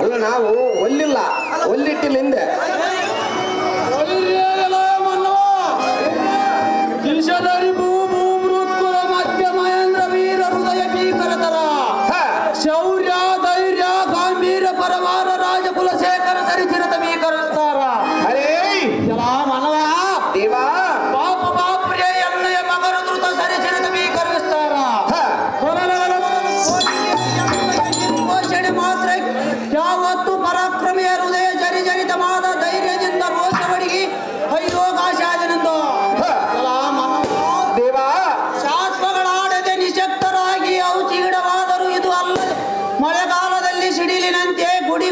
ಅಲ್ಲ ನಾವು ಒಲ್ಲಿಲ್ಲ, ಒಲ್ಲಿಟ್ಟಿಲ್ಲ ಹಿಂದೆ. ಶೌರ್ಯ ಧೈರ್ಯ ಗಾಂಭೀರ್ಯ ಪರವಾರ ರಾಜಕುಲಶೇಖರ ಸರಿಚಿರತ ಮೀಕರಿಸ್ತಾರ. ಅರೇ ಎಲ್ಲಾ ಮನವ ದೇವಾ ಪಾಪ ಬಾಪ್ರಿಯ ಎಣ್ಣೆಯ ಮಗನ ಧೃತ ಸರಿಚಿರತ ಮೀಕರಿಸ್ತಾರ. ಘೋಷಣೆ ಮಾತ್ರ ಯಾವತ್ತು ಪರಾಕ್ರಮಿಯ ಹೃದಯ ಜರಿಜರಿತವಾದ ಧೈರ್ಯದಿಂದ ರೋಷವಡಿಗಿ ಹೈರೋಗಾಶಾಜನೆಂದು ಎಲ್ಲಾ ಮನವ ದೇವಾ ಶಾಸ್ತ್ರಗಳಾಡದೆ ನಿಶಕ್ತರಾಗಿ ಔಚಿಗಿಡವಾದರೂ ಇದು ಅಲ್ಲ. ಮಳೆಗಾಲದಲ್ಲಿ ಸಿಡಿಲಿನಂತೆ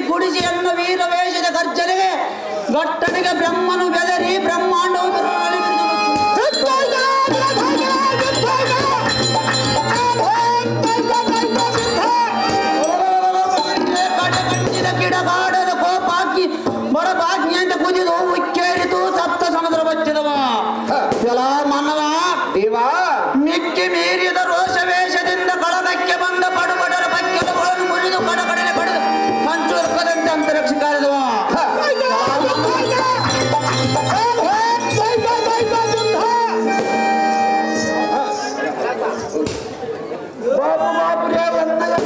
ಗುಡಿಸಿ ಎನ್ನುವ ವೀರವೇಷದ ಗರ್ಜನೆಗೆ ಗಟ್ಟನಿಗೆ ಬ್ರಹ್ಮನು ಬೆದರಿ ಬ್ರಹ್ಮಾಂಡವು ಬಿರುಗಾಳಿ ಕಡೆಗಟ್ಟಿದ ಗಿಡಗಾಡದ ಕೋಪಾಕಿ ಬರಬಾಜ್ಞೆಯಿಂದ ಕುದಿದು ಉಕ್ಕೇರಿತು ಸಪ್ತ ಸಮುದ್ರ ಬಚ್ಚಿದವ. ಜಲ ಮನವ ದೇವಾ ಮಿಕ್ಕಿ ಮೀರಿದ ರೋಷವೇಷದಿಂದ ಕಳಗಕ್ಕೆ ಬಂದ ಪಡುಬಡರ ಬಕ್ಕೆಗಳನ್ನು ಮುರಿದು ಕಡಕಡಲೆ ಪಡೆದು ಮಂಚೂರ್ಕದಂತೆ ಅಂತರಿಕ್ಷ ಕಾರಿದವ.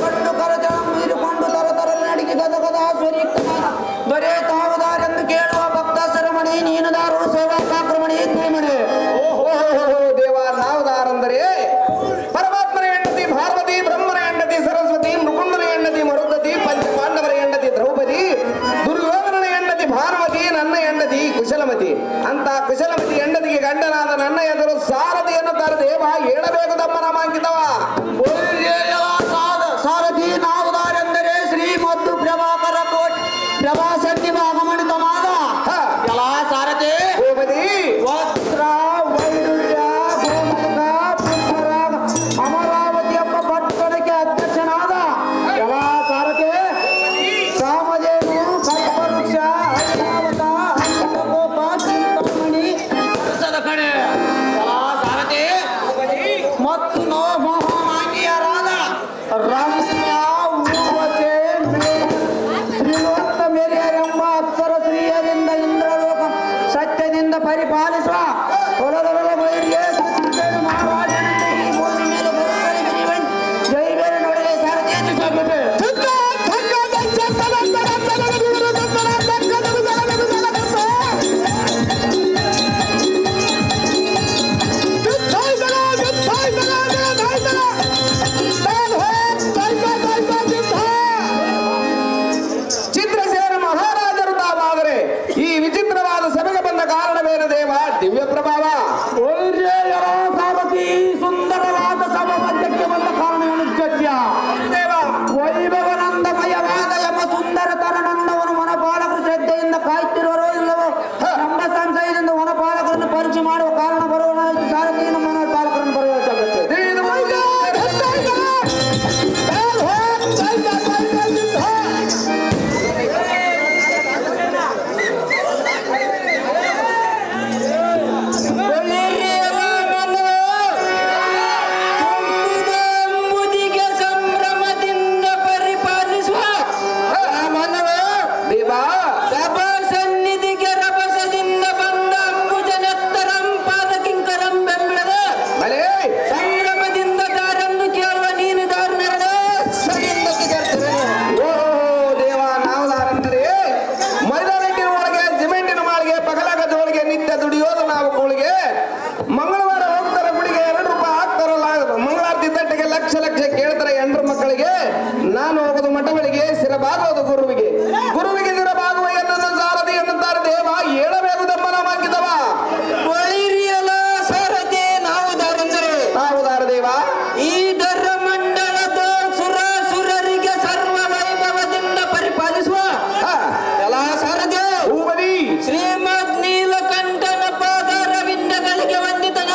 ಕಟ್ಟು ಕರಜನ ಮೀರಿಕೊಂಡು ತರತರಲ್ಲಿ ನಡಿಗೆ ಗದಗದ ಸ್ವರೀಕ್ತನಾದ ಬರೇ ತಾವುದಾರೆಂದು ಕೇಳುವ ಭಕ್ತ ಸರಮಣಿ ನೀನುದಾರು ಸೇವಾಕಾಕ್ರಮಣಿ ತ್ರಿಮಣಿ. ಓಹೋ ದೇವ ನಾವುದಾರಂದರೆ ಪರಮಾತ್ಮನ ಹೆಂಡತಿ ಪಾರ್ವತಿ, ಬ್ರಹ್ಮನ ಹೆಂಡತಿ ಸರಸ್ವತಿ, ಮುಕುಂದನ ಹೆಂಡತಿ ಮರುದ್ವತಿ, ಪಂಚಪಾಂಡವರ ಹೆಂಡತಿ ದ್ರೌಪದಿ, ದುರ್ಯೋಧನನ ಹೆಂಡತಿ ಭಾನುಮತಿ, ನನ್ನ ಹೆಂಡತಿ ಕುಶಲಮತಿ. ಅಂತ ಕುಶಲಮತಿ ಹೆಂಡತಿಗೆ ಗಂಡನಾದ ನನ್ನ ಎದುರು ಸಾರಥಿ ಎನ್ನುತ್ತಾರೆ ದೇವ. ಹೇಳಬೇಕು ತಮ್ಮ ನಾಮಾಂಕಿತವ. ಸಾರಥಿ ನಾವುದಾರೆಂದರೆ ಶ್ರೀಮದ್ದು ಪ್ರಭಾಕರ ಕೋಟಿ ಪ್ರಭಾಸಂತಿ ಭಾಗಮಣಿತವಾದ ಎಲ್ಲ ಸಾರಥಿ ದ್ರೌಪದಿ ವಸ್ತ್ರ ವೈಡುರ್ಯ ಗೋಮುಖ ಪುಷ್ಪರಾಗ ಅಮರಾವತಿ ಎಂಬ ಪಟ್ಟಣಕ್ಕೆ ಅಧ್ಯಕ್ಷನಾದ ಎಲ್ಲ ಸಾರಥಿ ಕಾಮಧೇನು ಕಲ್ಪವೃಕ್ಷ ಐರಾವತ ಹಂಸಗೋಪ ಚಿಂತಾಮಣಿ ಹರ್ಷದ ಕಣೆ ಎಲ್ಲ ಸಾರಥಿ ಮತ್ತು ಮೋಹಮಾಂಗಿಯರಾದ ರಮ್ಯ ಊರ್ವಶೆ ಶ್ರೀಮಂತ ಮೇರಿಯರೆಂಬ ಅಪ್ಸರ ಸ್ತ್ರೀಯರಿಂದ ಇಂದ್ರಲೋಕ ಸತ್ಯದಿಂದ ಪರಿಪಾಲಿಸುವ ಹೊಲದೊಳಗೆ ವೈರ್ಯ ಮಹಾರಾಜನಿಂದ ಈ ಭೂಮಿ ಮೇಲೆ ಜೈ ಬೇರೆ ನೋಡಿದೆ ಸಾರಥಿ ಹೆಚ್ಚಿಸಬೇಕು. ಚಿತ್ರಸೇನ ಮಹಾರಾಜರು ತಾವಾದರೆ ಈ ವಿಚಿತ್ರವಾದ ಸಭೆಗೆ ಬಂದ ಕಾರಣವೇನು ದೇವ? ದಿವ್ಯ ಪ್ರಭಾವ. ಸಾರಥಿ ಸುಂದರವಾದ ಸಭಾ ಮಧ್ಯಕ್ಕೆ ಬಂದ ಕಾರಣವನ್ನು ಗದ್ಯ ದೇವ ವೈಭವನಂದಮಯವಾದ ಎಂಬ ಸುಂದರ ತರನಂದವನು ವನಪಾಲಕರು ಶ್ರದ್ಧೆಯಿಂದ ಕಾಯ್ತಿರುವರೋ ಇಲ್ಲವೋ ಎಂಬ ಸಂಶಯದಿಂದ ವನಪಾಲಕರನ್ನು ಪರಿಚಯ ಮಾಡುವ ಕಾರಣ ಬರುವ ಸಾರಥಿ ನಮ್ಮ ವನಪಾಲಕರನ್ನು ಬರೆಯಬೇಕಾಗುತ್ತೆ. ಸಂಭ್ರಮದಿಂದ ಪರಿಪಾಲಿಸುವ ದೇವ ಸಭಾ ಸನ್ನಿಧಿಗೆ ರಭಸದಿಂದ ಬಂದ ಅಂಬುಜನೆತ್ತರಂ ಪಾದ ಕಿಂಕರಂ ಬೆಂಬಿಡದ ಮಲೆ ಸಂಭ್ರಮದಿಂದ ದಾರನ್ನು ಕೇಳುವ ನೀನು ದಾರು ನೆರೆದ ಸರಿಯಿಂದಕ್ಕೆ ಸೇರ್ತೇವೆ. ಓ ದೇವ ನಾವುದಾರಂದರೆ ಮೈದಾನಟ್ಟಿನ ಒಳಗೆ ಸಿಮೆಂಟಿನ ಮಾಳಿಗೆ ಪಗಲಗದೊಳಗೆ ನಿತ್ಯ ದುಡಿಯೋದು ನಾವು ಕೂಳಿಗೆ. ಮಂಗಳವಾರ ಹೋಗ್ತಾರೆ ಗುಡಿಗೆ 2 ರೂಪಾಯಿ ಹಾಕ್ತಾರಲ್ಲ, ಮಂಗಳಾರತಿ ತಟ್ಟೆಗೆ ಲಕ್ಷ ಲಕ್ಷ ಕೇಳ್ತಾರೆ ಹೆಂಡ್ರ ಮಕ್ಕಳಿಗೆ. ನಾನು ಹೋಗೋದು ಮಠಗಳಿಗೆ, ಸಿರಬಾಗೋದು ಗುರುವಿಗೆ, ಗುರುವಿಗೆ ಸಿರಬಾಗುವ ಎನ್ನನ್ನು ಸಾರಥಿ ಎನ್ನುತ್ತಾರೆ ದೇವ. ಹೇಳಬೇಕು ತಮ್ಮ ನಾಮಾಂಕಿತವ. ಒಳಿರಿಯಲ ಸಾರಥಿ ನಾವುದಾರೆಂದರೆ ನಾವುದಾರ ದೇವ ಈ ಧರ್ಮ ಮಂಡಲದ ಸುರರಿಗೆ ಸರ್ವ ವೈಭವದಿಂದ ಪರಿಪಾಲಿಸುವ ಎಲ್ಲ ಸಾರಥಿ ಹೂಬಲಿ ಶ್ರೀಮದ್ ನೀಲಕಂಠನ ಪಾದ ರವಿಂದಗಳಿಗೆ ವಂದಿತನ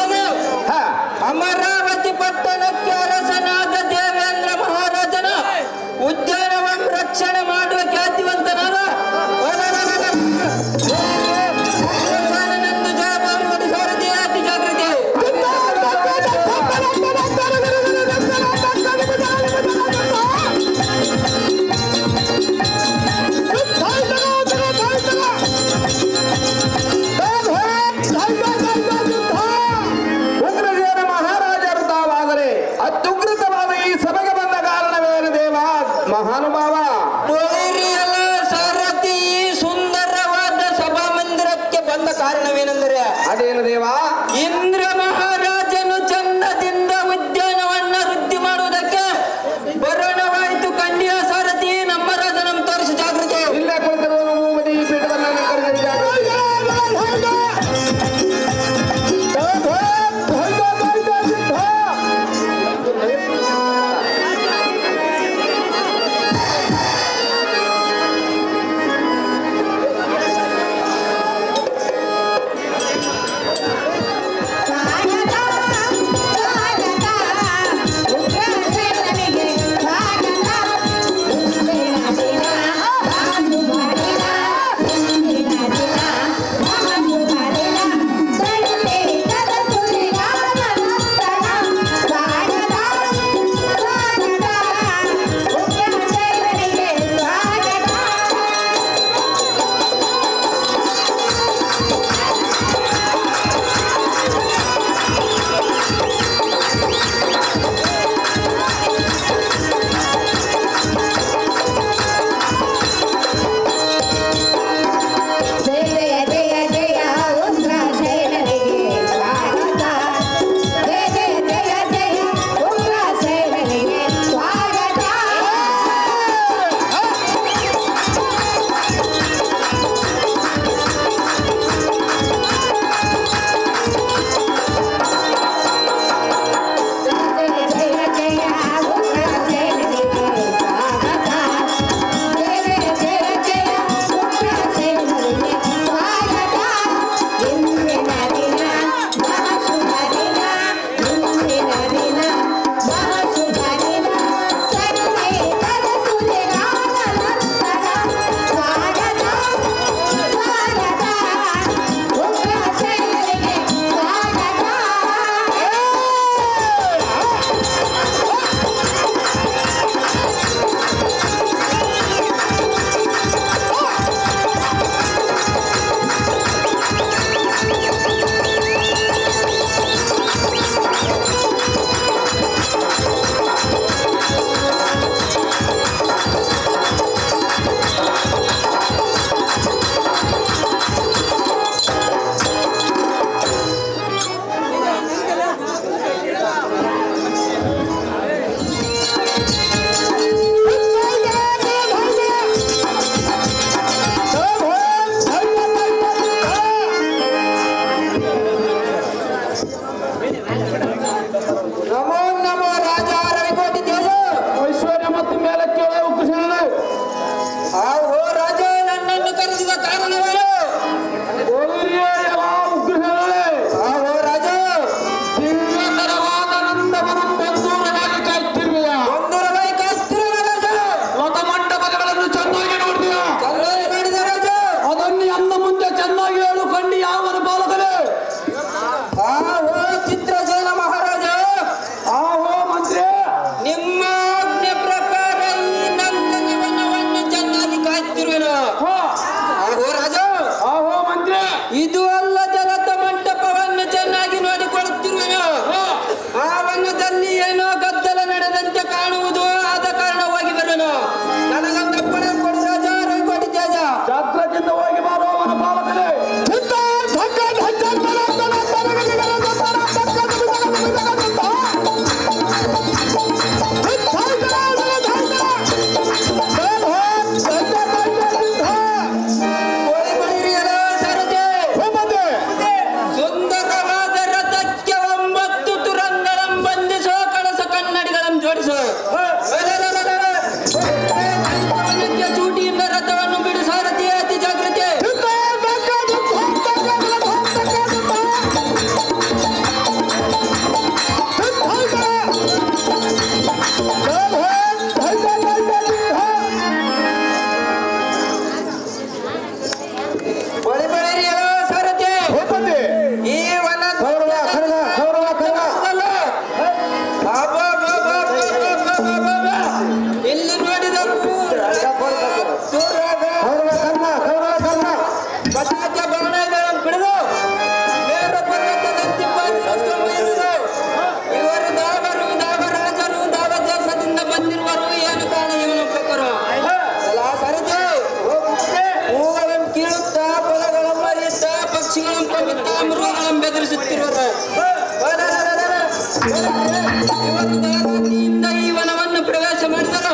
ಇವತ್ತಿನಿಂದ ಈ ವನವನ್ನು ಪ್ರವೇಶ ಮಾಡಿದರು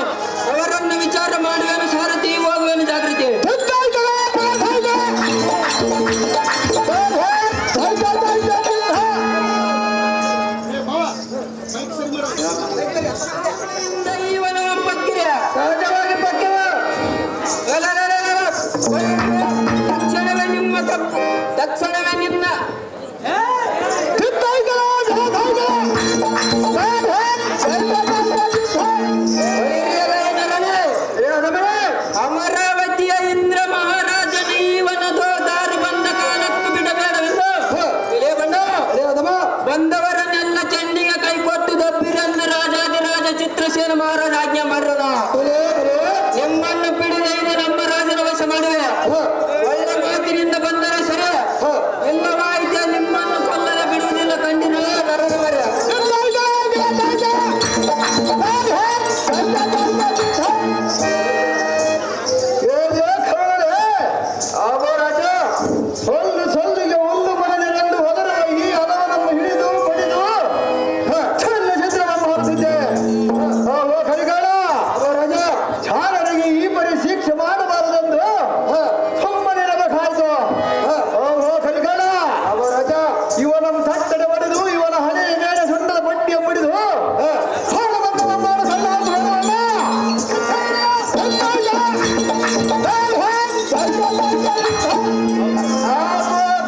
ಅವರನ್ನು ವಿಚಾರ ಮಾಡುವೆನು ಸಾರಥಿ ಹೋಗುವೆನು ಜಾಗೃತಿ. ಈ ವನವ ಪಕ್ಕಿರ ಸಹಜವಾಗಿ ಪಕ್ಕೆವ ತಕ್ಷಣವೇ ನಿಮ್ಮ ತಪ್ಪು ತಕ್ಷಣವೇ ನಿನ್ನ ಅಮರಾವತಿಯ ಇಂದ್ರ ಮಹಾರಾಜನ ಈ ವನದ ದಾರಿ ಬಂದ ಕಾಲಕ್ಕೂ ಬಿಡಬೇಡವೆಂದು ಬಂದವರನ್ನೆಲ್ಲ ಚೆಂಡಿಗೆ ಕೈಕೊಟ್ಟು ದಬ್ಬಿರೆಂದು ರಾಜಾದಿರಾಜ ಚಿತ್ರಸೇನ ಮಹಾರಾಜ ಆಜ್ಞೆ ಮಾಡೋಣ. ನಿಮ್ಮನ್ನು ಪಿಡಿದೈದು ನಮ್ಮ ರಾಜನ ವಶ ಮಾಡುವೆ. ಒಳ್ಳೆ ಮಾತಿನಿಂದ ಬಂದರೆ ಸರಿ, ಇಲ್ಲವಾಯಿತೆ ನಿಮ್ಮನ್ನು ಕೊಲ್ಲದೆ ಬಿಡುವುದಿಲ್ಲ ಕಂಡಿನ ನರನವರ. ಸೊಲ್ಲಿಗೆ ಒಂದು ಮನೆಯೆಂದು ಹೊದರುವ ಈ ಹಣವನ್ನು ಹಿಡಿದು ಪಡೆದು ಚಲನಚಿತ್ರವನ್ನು ಹೊರಟಿದ್ದೆ. ಕರಿಗಾಲ ರಾಜ ಚಾರನಿಗೆ ಈ ಪರಿ ಶಿಕ್ಷೆ ಮಾಡಬಾರದೆಂದು ಸುಮ್ಮನೆ ನಮಗಾಯ್ತು. ಕರಿಗಾಲ ರಾಜ ಇವನ ತಟ್ಟಡೆ ಹೊಡೆದು ಇವನ ಹಣೆಯ ಮೇಲೆ ಸಣ್ಣದ ಬಡ್ಡಿಯ ಪಡೆದು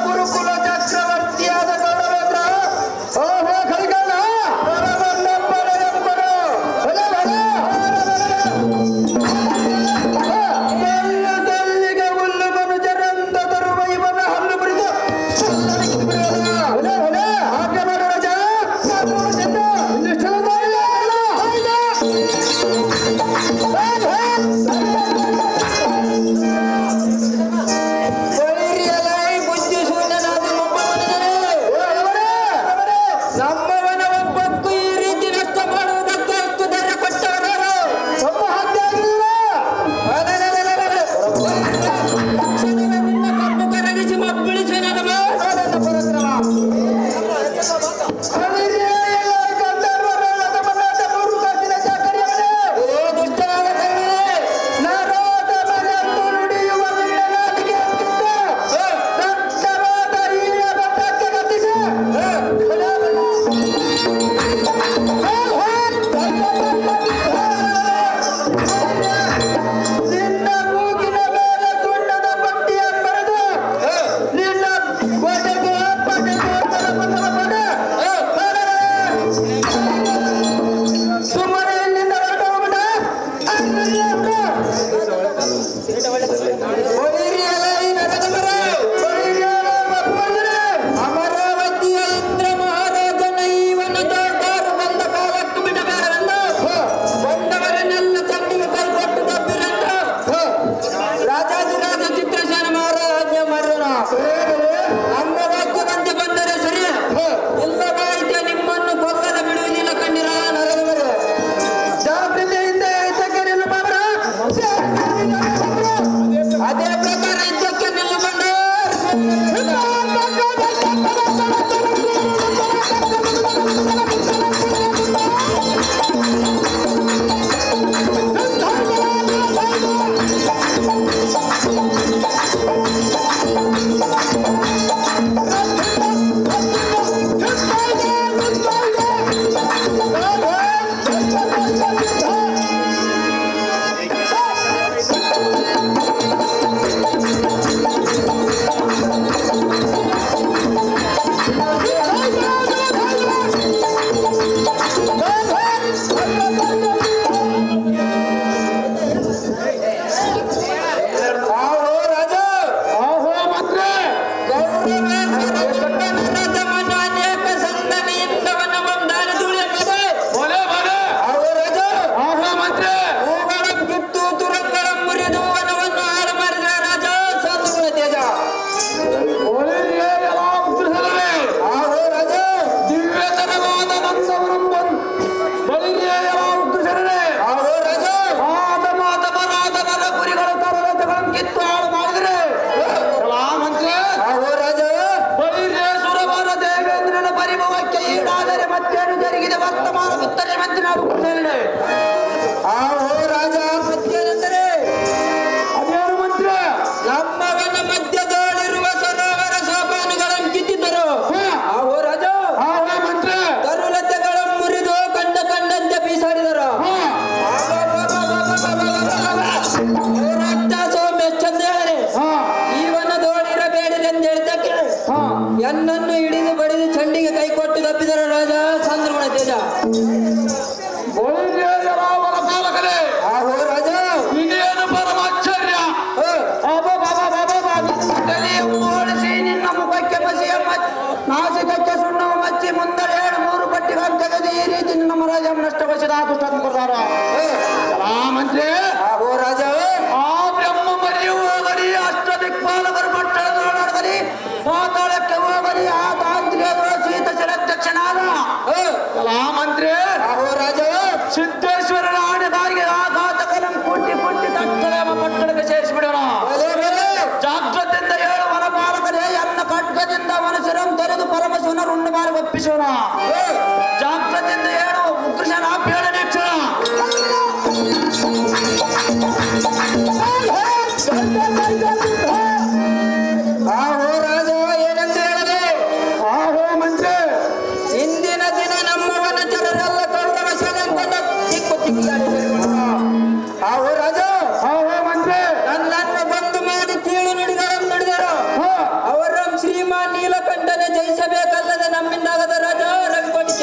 ಗುರುಕುಲ ಚಕ್ರವರ್ತಿಯಾದ ಗೌರವೇಂದ್ರ ಕರಿಗಾಲ ಸಲ್ಲಿಗೆ ಹುಲ್ಲು ಮನುಜರಂತ ತರುವ ಇವನ ಹಲ್ಲು ಮುರಿದು ಹಾಗೆ ಮಾಡು ರಾಜ. ಬುದ್ಧಿ ಶೂನ್ಯನಾದ ಒಬ್ಬ ನಮ್ಮವನ ಒಬ್ಬಕ್ಕೂ ಈ ರೀತಿ ನಷ್ಟ ಮಾಡುವುದಕ್ಕೆ ಎಷ್ಟು ಧೈರ್ಯ ಕೊಟ್ಟವರು. ತಕ್ಷಣವೇ ನಿನ್ನ ಕಬ್ಬು ಕರಗಿಸಿ ಮಬ್ಬಿಳಿಸಿ ನನಗ ದುಷ್ಟನಾದ ಕಣ್ಣಿದೆ. ನಿನ್ನ ಮೂಗಿನ ಮೇಲೆ ಸುಣ್ಣದ ಪಟ್ಟಿಯ ಬರೆದು ನಿನ್ನ ಗೊಡೆಗೆ ಸುಮ್ಮನೆ ಇಲ್ಲಿಂದ ಹೊರಟು ಹೋಗ್ಬಿಡ. ಅಮರಾವತಿಯ ಇಂದ್ರ ಮಹಾರಾಜನ ಈವನ ದೊಡ್ಡಾರು ಬಂದ ಕಾಲಕ್ಕೂ ಬಿಡಬೇರೆಂದು ಬಂದವರನ್ನೆಲ್ಲ ಚೆಂಡಿಗೆ ಕೈಕೊಟ್ಟು ದಬ್ಬಿರೆಂದು ರಾಜಾದಿರಾಜ ಚಿತ್ರಸೇನ ಮಹಾರಾಜ ಆಜ್ಞೆ ಮಾಡೋಣ. ನಮ್ಮ ವಾಕ್ಯದಂತೆ ಬಂದರೆ ಸರಿ, ಇಲ್ಲವಾಯಿತೆ ನಿಮ್ಮನ್ನು ಕೊಲ್ಲದೆ ಬಿಡುವುದಿಲ್ಲ ಕಂಡಿರ ನರನವರು. ಜಾಗ್ರತೆಯಿಂದ ಎಚ್ಚರಿಕೆ ನಿಲ್ಲು ಬಾಬ್ರ. ಅದೇ ಪ್ರಕಾರ ಯುದ್ಧಕ್ಕೆ ನಿಲ್ಲುಕೊಂಡು ಪರಿಭವಕ್ಕೆ ಈಡಾದರೆ ಮತ್ತೇನು ಜರುಗಿದೆ ವರ್ತಮಾನ ಉತ್ತರ ಮಂತ್ರಿ ನಾವು ಹೇಳಿದೆ. ಆಹೋ ರಾಜ ಮತ್ತೇನೆಂದರೆ ಅದೇನು ಮಂತ್ರಿ? ನಮ್ಮವನ ಮಧ್ಯದಲ್ಲಿರುವ ಸರೋವರ ಸೋಪಾನುಗಳನ್ನು ಕಿತ್ತಿದ್ದರು. ಆಹೋ ರಾಜ ಮಂತ್ರಿ ತರುಲತೆಗಳನ್ನು ಮುರಿದು ಕಂಡಂತೆ ಬೀಸಾಡಿದರು. ರಕ್ತ ಸೌಮ್ಯ ಚಂದ್ರನೇ ಇವನ ದೋಣಿರಬೇಡಿರೆಂದು ಹೇಳಿದ್ದಕ್ಕೆ ಎನ್ನನ್ನು ಹಿಡಿದು ಬಡಿದು ಚಂಡಿಗೆ ಕೈ ಕೊಟ್ಟು ತಪ್ಪಿದರು ರಾಜ ಚಂದ್ರಗುಣ ತೇಜ. ರಾವಣ ಪಾಲಕರೇ, ಆಹೋ ರಾಜ ಇದೇನು ಪರಮಾಶ್ಚರ್ಯ. ಓಡಿಸಿ ನಿನ್ನ ಮುಖಕ್ಕೆ ಬಸಿಯ ನಾಸಿಕಕ್ಕೆ ಸುಣ್ಣವು ಮಚ್ಚಿ ಮುಂದರೆ 7-3 ಪಟ್ಟಿಗಳನ್ನು ತೆಗೆದು ಈ ರೀತಿ ನಿನ್ನ ಮಹಾರಾಜ ನಷ್ಟವಶದ ದುಷ್ಟಾತ್ಮಕರಾರ ಮಂತ್ರಿ. ಆಹೋ ರಾಜ ಆ ಬ್ರಹ್ಮ ಮರಿಯು ಹೋಗಲಿ, ಅಷ್ಟದಿಕ್ಪಾಲಕರು ಪಟ್ಟಣದೊಳಗಲಿ, ಪಾತಾಳಕ್ಕೆ ಹೋಗಲಿ, ಆ ತಾಂತ್ರಿಕ ಸೀತ ಶಿರಧ್ಯಕ್ಷನಾದ ಮಂತ್ರಿ. ಆಹೋ ರಾಜ ಸಿದ್ದೇಶ್ವರನ ಆಣೆದಾರಿಗೆ ಆ ಘಾತಕನಂ ಕುಟ್ಟಿ ತಕ್ಷಣ ಪಟ್ಟಣಕ್ಕೆ ಸೇರಿಸಿಬಿಡೋಣ. ಜಾಗ್ರತೆಯಿಂದ ಹೇಳು ವನಪಾಲಕರೇ, ಎನ್ನ ಖಡ್ಗದಿಂದ ಮನಸ್ಸಿರಂ ತೆರೆದು ಪರಮಶಿವನ ರುಂಡಮಾರಿ ಒಪ್ಪಿಸೋಣ. ಜಾಗ್ರತೆಯಿಂದ ಹೇಳು ಉಗ್ರಶನ ಬೇಡನೆ ಕ್ಷಣ. ಆಹೋ ರಾಜ ಏನೆಂದು ಹೇಳದೆ. ಆಹೋ ಮಂತ್ರಿ, ಇಂದಿನ ದಿನ ನಮ್ಮ ವನಚರರೆಲ್ಲ ಕೌರವ ಸೇನೆಯಿಂದ ತಿಕ್ಕಿಯಾಡಿ ಸೇರಿಕೊಂಡರು. ಆಹೋ ರಾಜ ಆಹೋ ಮಂತ್ರಿ, ನನ್ನನ್ನು ಬಂದು ಮಾಡಿ ಕೀಳು ನುಡಿಗಳನ್ನು ನುಡಿದರು. ಅವರ ಶ್ರೀಮಾನ್ ನೀಲಕಂಠನೆ ಜಯಿಸಬೇಕಲ್ಲದೆ ನಮ್ಮಿಂದಾಗದ ರಾಜ ರವಿಕೋಟಿ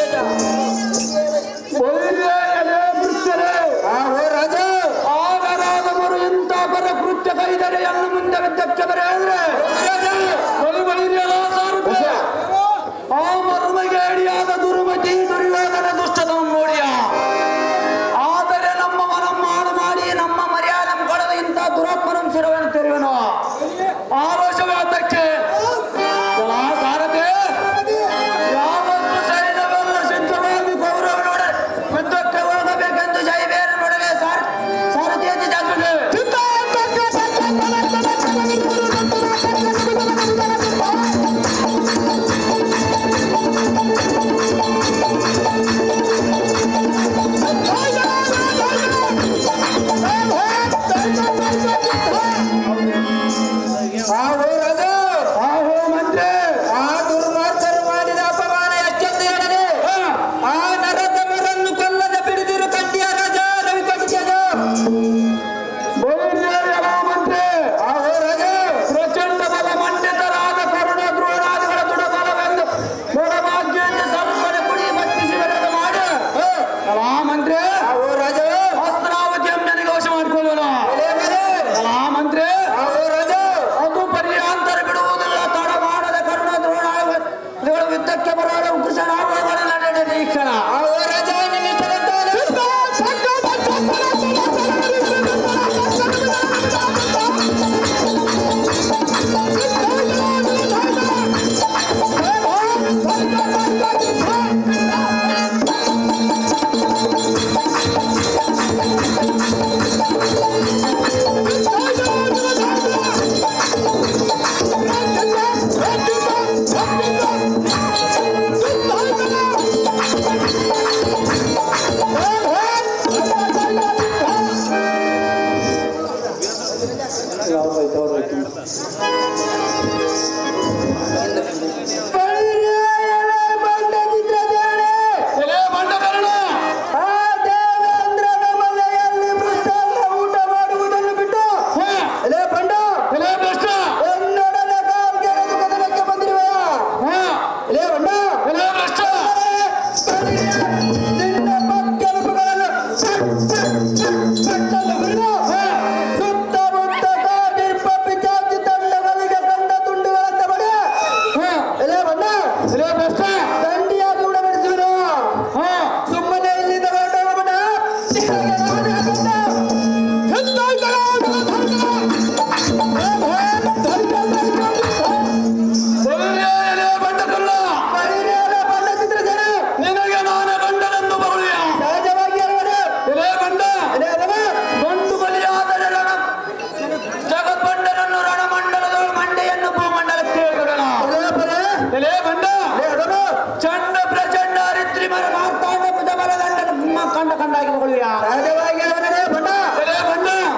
ಕಂಡಾಗಿ ತಗೊಳ್ಳುವ ಸಹಜವಾಗಿ ಅವನೇ ಬಣ್ಣ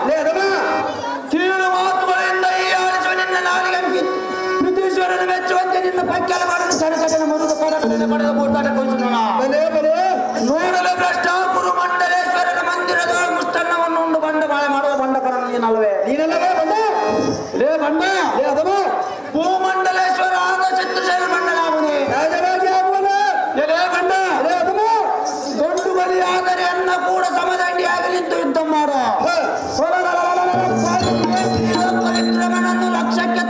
ಲೇ ಅದಮ್ಮ ಕೀಳು ಮಾತುಗಳಿಂದ ಈ ಆಲಿಸುವ ನಿನ್ನ ನಾಲಿಗೆ ಬ್ರಿಟಿಷರನ್ನು ಮೆಚ್ಚುವಂತೆ ನಿನ್ನ ಪಕ್ಕೆಲ ಮಾಡಲು ಸಡಗಡನ ಮರುದು ಕಡಕಡೆನ ಪಡೆದ ಕೂತಾಟ ಕೌಶಲ್ಯನ ಬಲೆ ನೋಡಲು ಭ್ರಷ್ಟ ಗುರು ಮಂಡಲೇಶ್ವರನ ಮಂದಿರದ ಮುಷ್ಟನ್ನವನ್ನು ಉಂಡು ಬಂಡ ಮಾಳೆ ಮಾಡುವ ಬಂಡಕರನ್ನು ನೀನಲ್ವೇ ಬಣ್ಣ ಲೇ ಬಂಡ ಲೇ ಅದಮ್ಮ ಭೂಮಂಡಲೇಶ್ವರ ಆದ ಚಿತ್ರಶೈಲ ಮಂಡಲಾಗುವುದೇ ಸಹಜವಾಗಿ ಆಗುವನ ಲೇ ಬಂಡ ಲೇ ಅದಮ್ಮ ದೊಡ್ಡ ಬಲಿಯಾದರೆ ಅನ್ನ ಕೂಡ ಸಮದಂಡಿಯಾಗಿ ನಿಂತು ಯುದ್ಧ ಮಾಡು ಪರಿಕ್ರಮಣನ್ನು ಲಕ್ಷ್ಯಕ್ಕೆ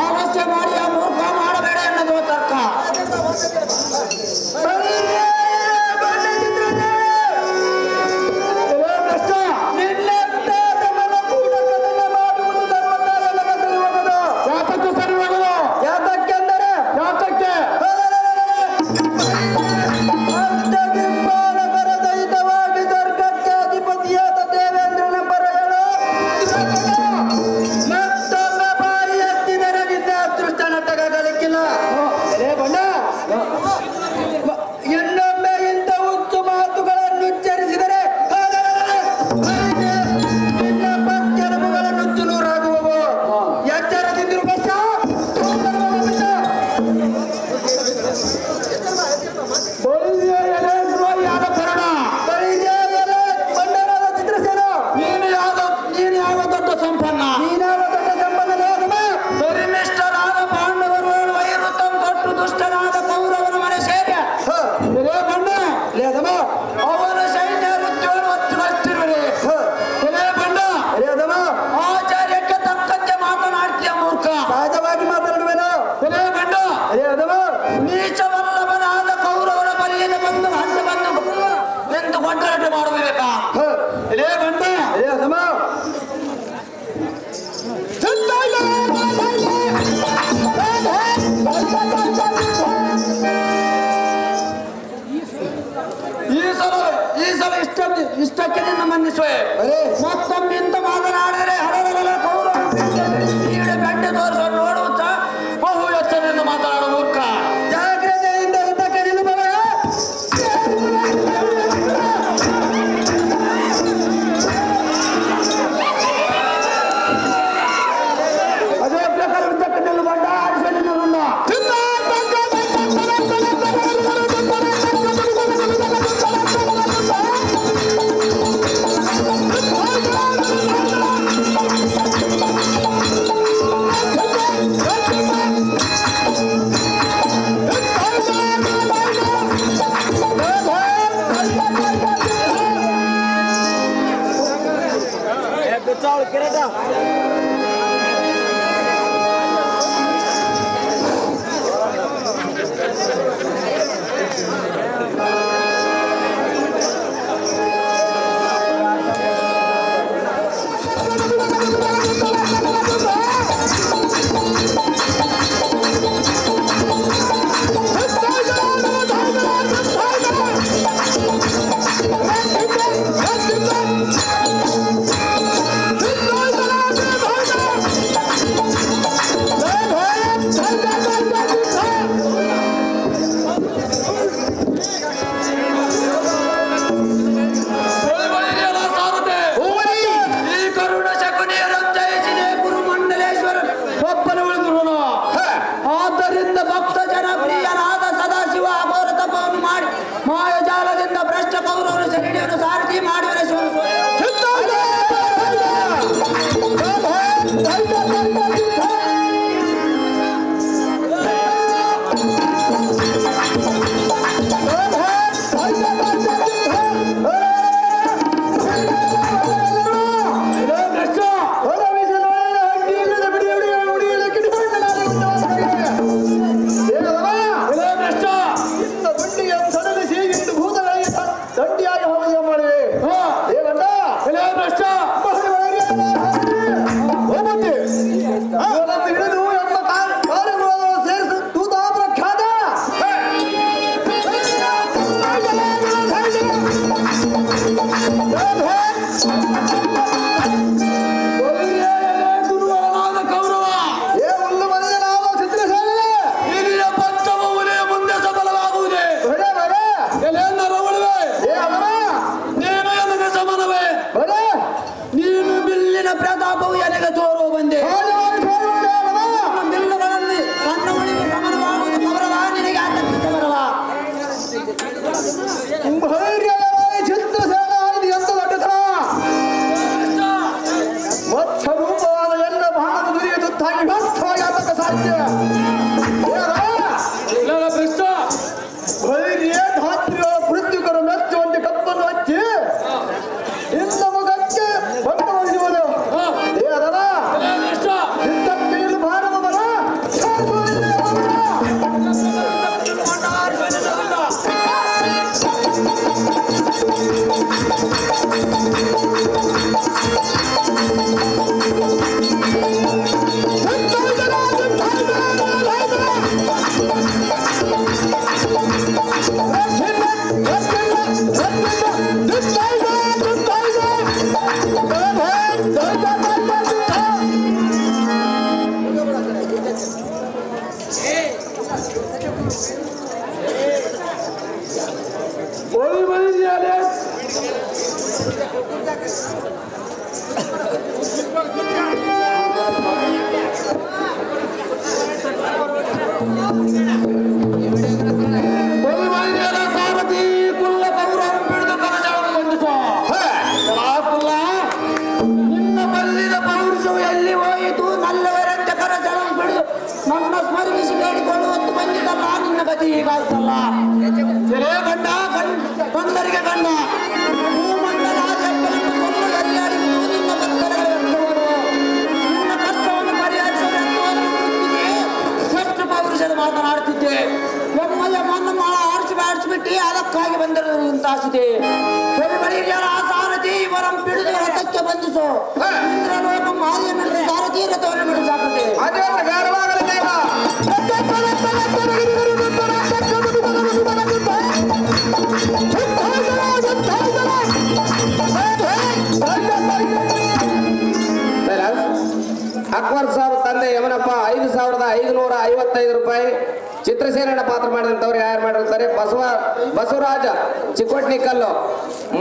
ಆಲಸ್ಯ ಮಾಡಿ ಆ ಮೂರ್ಖ ಮಾಡಬೇಡ ಎನ್ನದು ತರ್ಕ ಯಾತಕ್ಕೆ ಸರಿ ಹೋಗುದು ಯಾತಕ್ಕೆಂದರೆ ಯಾತಕ್ಕೆ ಅಷ್ಟಗಿಂಬಾಲಕರದಯಿತವಾಗಿ ಸ್ವರ್ಗಕ್ಕೆ ಅಧಿಪತಿಯಾದ ದೇವೇಂದ್ರನ ಬರೆಯಲು ಮತ್ತೊಮ್ಮೆ ಬಾಯಿ ಎತ್ತಿದರಗಿದ್ದ ಅದೃಷ್ಟ ನಟಕಲಿಕ್ಕಿಲ್ಲ ಬಣ್ಣ ಇನ್ನೊಮ್ಮೆ ಇಂಥ ಹುಚ್ಚು ಮಾತುಗಳನ್ನು ಉಚ್ಚರಿಸಿದರೆ ನಿನ್ನ ಪಕ್ಕೆಲುಬುಗಳನ್ನು ಚುಲೂರಾಗುವವು ಎಚ್ಚರದಿಂದಿರು ಬಚ್ಚ ಯಾದ ಕರಣ ಬಂಡರಾದ ಚಿತ್ರಸೇನ ನೀನು ಯಾವ ದೊಡ್ಡ ಸಂಪನ್ನ ನೀನಾವ ದೊಡ್ಡ ಸಂಬಂಧನೇ ಅದಮ್ಮ ಪರಿಮಿಷ್ಟರಾದ ಪಾಂಡವರು ವೈರುತಂ ಕೊಟ್ಟು ದುಷ್ಟನಾದ ಕೌರವನ ಮನೆ ಸೇರಿ ಇದೇ ಬಣ್ಣ ಲೇ ಅದಮ್ಮ ಅವನ ಸೈನ್ಯ ವೃತ್ತಿಗಳು ಹೊತ್ತಿರುವಿರಿ ಇದೇ ಬಣ್ಣ ಲೇ ಅದಮ್ಮ ಆಚಾರ್ಯಕ್ಕೆ ತಕ್ಕಂತೆ ಮಾತನಾಡ್ತೀಯ ಮೂರ್ಖ ಸಹಜವಾಗಿ ಮಾತನಾಡುವೆನು ಇದೇ ಬಣ್ಣ ಲೇ ಅದಮ್ಮ ನೀಚವಲ್ಲವನಾದ ಕೌರವನ ಬಲ್ಲಿನ ಬಂದು ಹಣ್ಣು ಬಂದು ನಿಂತು ಕೊಂಡರಾಟ ಮಾಡಬೇಕಾ ಇದೇ ಬಣ್ಣ ಲೇ ಅದಮ್ಮ ಈ ಸಲ ಇಷ್ಟಕ್ಕೆ ನಿನ್ನ ಮನ್ನಿಸುವೆ ಮತ್ತೊಮ್ಮೆ ಇಂತ ಮಾತನಾಡಿದರೆ ಹರಡಲ ಕೌರವ ಬೆಂಡೆ ತೋರಿಸ ನೋಡುತ್ತ ಬಹು ಎಚ್ಚರದಿಂದ ಮಾತನಾಡು ಮೂರ್ಖ ಜಾಗ್ರತೆಯಿಂದ ಯುದ್ಧಕ್ಕೆ ನಿಲ್ಲುವವ ಅದೇ ಪ್ರಕಾರ ಯುದ್ಧಕ್ಕೆ ನಿಲ್ಲು ಬಂಡ ಆರಿಸಲಿಲ್ಲ ಚಿತ್ರಸೇನ ಇದು ಎಂತ ದೊಡ್ಡತನ ಮತ್ಸ ರೂಪವಾದ ಎಲ್ಲ ಬಾಣದ ದುರಿಯುತ್ತಾಗಿ ವ್ಯರ್ಥವಾಗಿ ಆತಕ್ಕ ಸಾಧ್ಯ ಧೈರ್ಯ ಧಾತ್ರಿಗಳ ಮೃತ್ಯುಕರ ಮೆಚ್ಚುವಂತೆ ಕಪ್ಪನ್ನು ಹಚ್ಚಿ ಇನ್ನ ಮುಖಕ್ಕೆ ಬಂದ ಹೊಡೆಯುವುದು ಅದರ ಯುದ್ಧಕ್ಕೆ ಭಾರತ ಬರ ನನ್ನ ಸ್ಮರಿಸಿ ಬೇಡಿಕೊಳ್ಳುವತ್ತು ಬಂದಿದ್ದಲ್ಲ ನಿನ್ನ ಗತಿ ಹೀಗಾಯ್ತಲ್ಲ ಸೆರೆ ಗಂಡ ಬಂದರಿಗೆ ಗಂಡ ಭೂಮಂಡಲ ಜಪ್ಪಲನ್ನು ಕೊಂಡು ಹರಿಯಾಡಿರುವುದು ನಿನ್ನ ಭಕ್ತರುಗಳು ನಿನ್ನ ಕಷ್ಟವನ್ನು ಪರಿಹರಿಸಲು ಎಷ್ಟು ಪೌರುಷದ ಮಾತನಾಡುತ್ತಿದ್ದೆ ಒಮ್ಮೆಯ ಮಣ್ಣು ಮಾಳ ಆಡಿಸಿಬಿಟ್ಟು ಅದಕ್ಕಾಗಿ ಬಂದಿರೋದು ಇಂತಾಸಿದೆ ಬಳಿಯಾರ ಆ ಸಾರಥಿ ಇವರಂ ಬಿಡುದು ರಥಕ್ಕೆ ಬಂಧಿಸು ಇಂದ್ರಲೋಕ ಮಾಲಿಯ ನಡೆದು ಸಾರಥಿ ರಥವನ್ನು ಬಿಡಿಸಾಕುತ್ತೆ ಅಕ್ಬರ್ ಸಾಬ್ ತಂದೆ ಯಮನಪ್ಪ 5,555 ರೂಪಾಯಿ. ಚಿತ್ರಸೇನನ ಪಾತ್ರ ಮಾಡಿದಂಥವ್ರು ಯಾರು ಮಾಡಿರ್ತಾರೆ? ಬಸವರಾಜ ಚಿಕ್ಕೋಟ್ನಿಕಲ್ಲು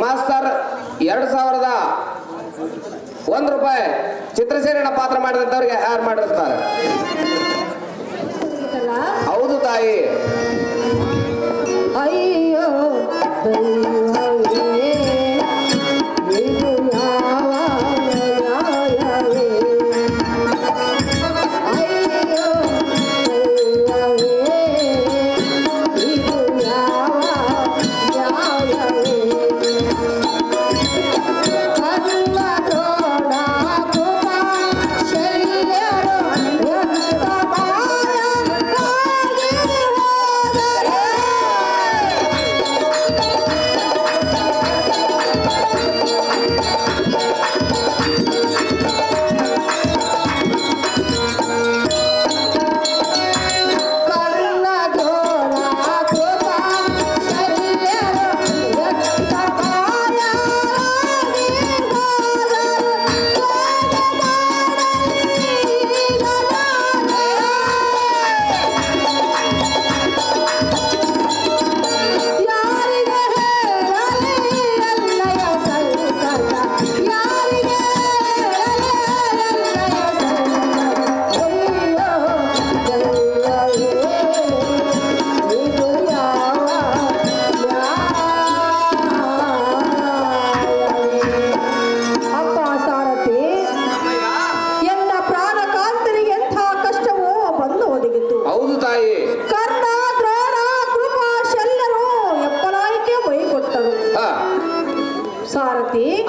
ಮಾಸ್ತರ್ 2,001 ರೂಪಾಯಿ. ಚಿತ್ರಸೇನನ ಪಾತ್ರ ಮಾಡಿದಂಥವ್ರಿಗೆ ಯಾರು ಮಾಡಿರ್ತಾರೆ? ಹೌದು ತಾಯಿ. ಅಯ್ಯೋ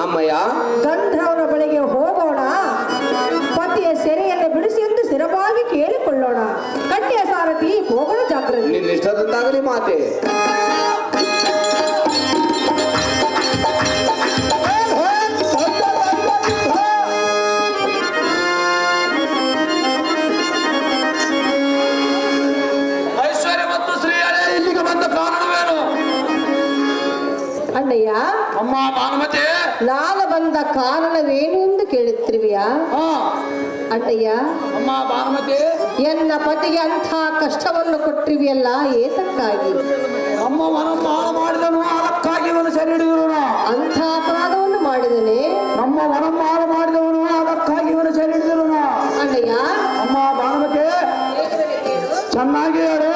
ಅಮ್ಮಯ್ಯ, ಗಂಧರ್ವನ ಬಳಿಗೆ ಹೋಗೋಣ, ಪತಿಯ ಸೆರೆಯನ್ನು ಬಿಡಿಸಿ ಎಂದು ಸ್ಥಿರವಾಗಿ ಕೇಳಿಕೊಳ್ಳೋಣ. ಕನ್ಯಾ ಸಾರಥಿ, ಹೋಗೋಣ ಜಾಗ್ರತೆ. ನಿನ್ನ ಇಷ್ಟದಂತಾಗಲಿ ಮಾತೆ. ಐಶ್ವರ್ಯ ಮತ್ತು ಶ್ರೀಹರಿ ಇಲ್ಲಿಗೆ ಬಂದ ಕಾರಣವೇನು? ಅಣ್ಣಯ್ಯ, ಅಮ್ಮ ಭಾನುಮತಿ, ನಾನು ಬಂದ ಕಾರಣವೇನು ಎಂದು ಕೇಳುತ್ತಿರುವೆಯಾ? ಅಣ್ಣಯ್ಯ, ಅಮ್ಮ ಭಾನುಮತಿ, ಎನ್ನ ಪತಿಗೆ ಅಂಥ ಕಷ್ಟವನ್ನು ಕೊಟ್ಟಿವೆಯಲ್ಲ, ಏತಕ್ಕಾಗಿ? ಅಮ್ಮ ವನಮಾಲ ಮಾಡಿದನು, ಅದಕ್ಕಾಗಿ ಇವನು ಸೆರೆ ಹಿಡಿದನು. ಅಂಥ ಅಪರಾಧವನ್ನು ಮಾಡಿದನೆ? ನಮ್ಮ ವನಮಾಲ ಮಾಡಿದವನು, ಅದಕ್ಕಾಗಿ ಇವನು ಸೆರೆ ಹಿಡಿದನು. ಅಣ್ಣಯ್ಯ, ಅಮ್ಮ ಭಾನುಮತಿ, ಚೆನ್ನಾಗಿ ಹೇಳು.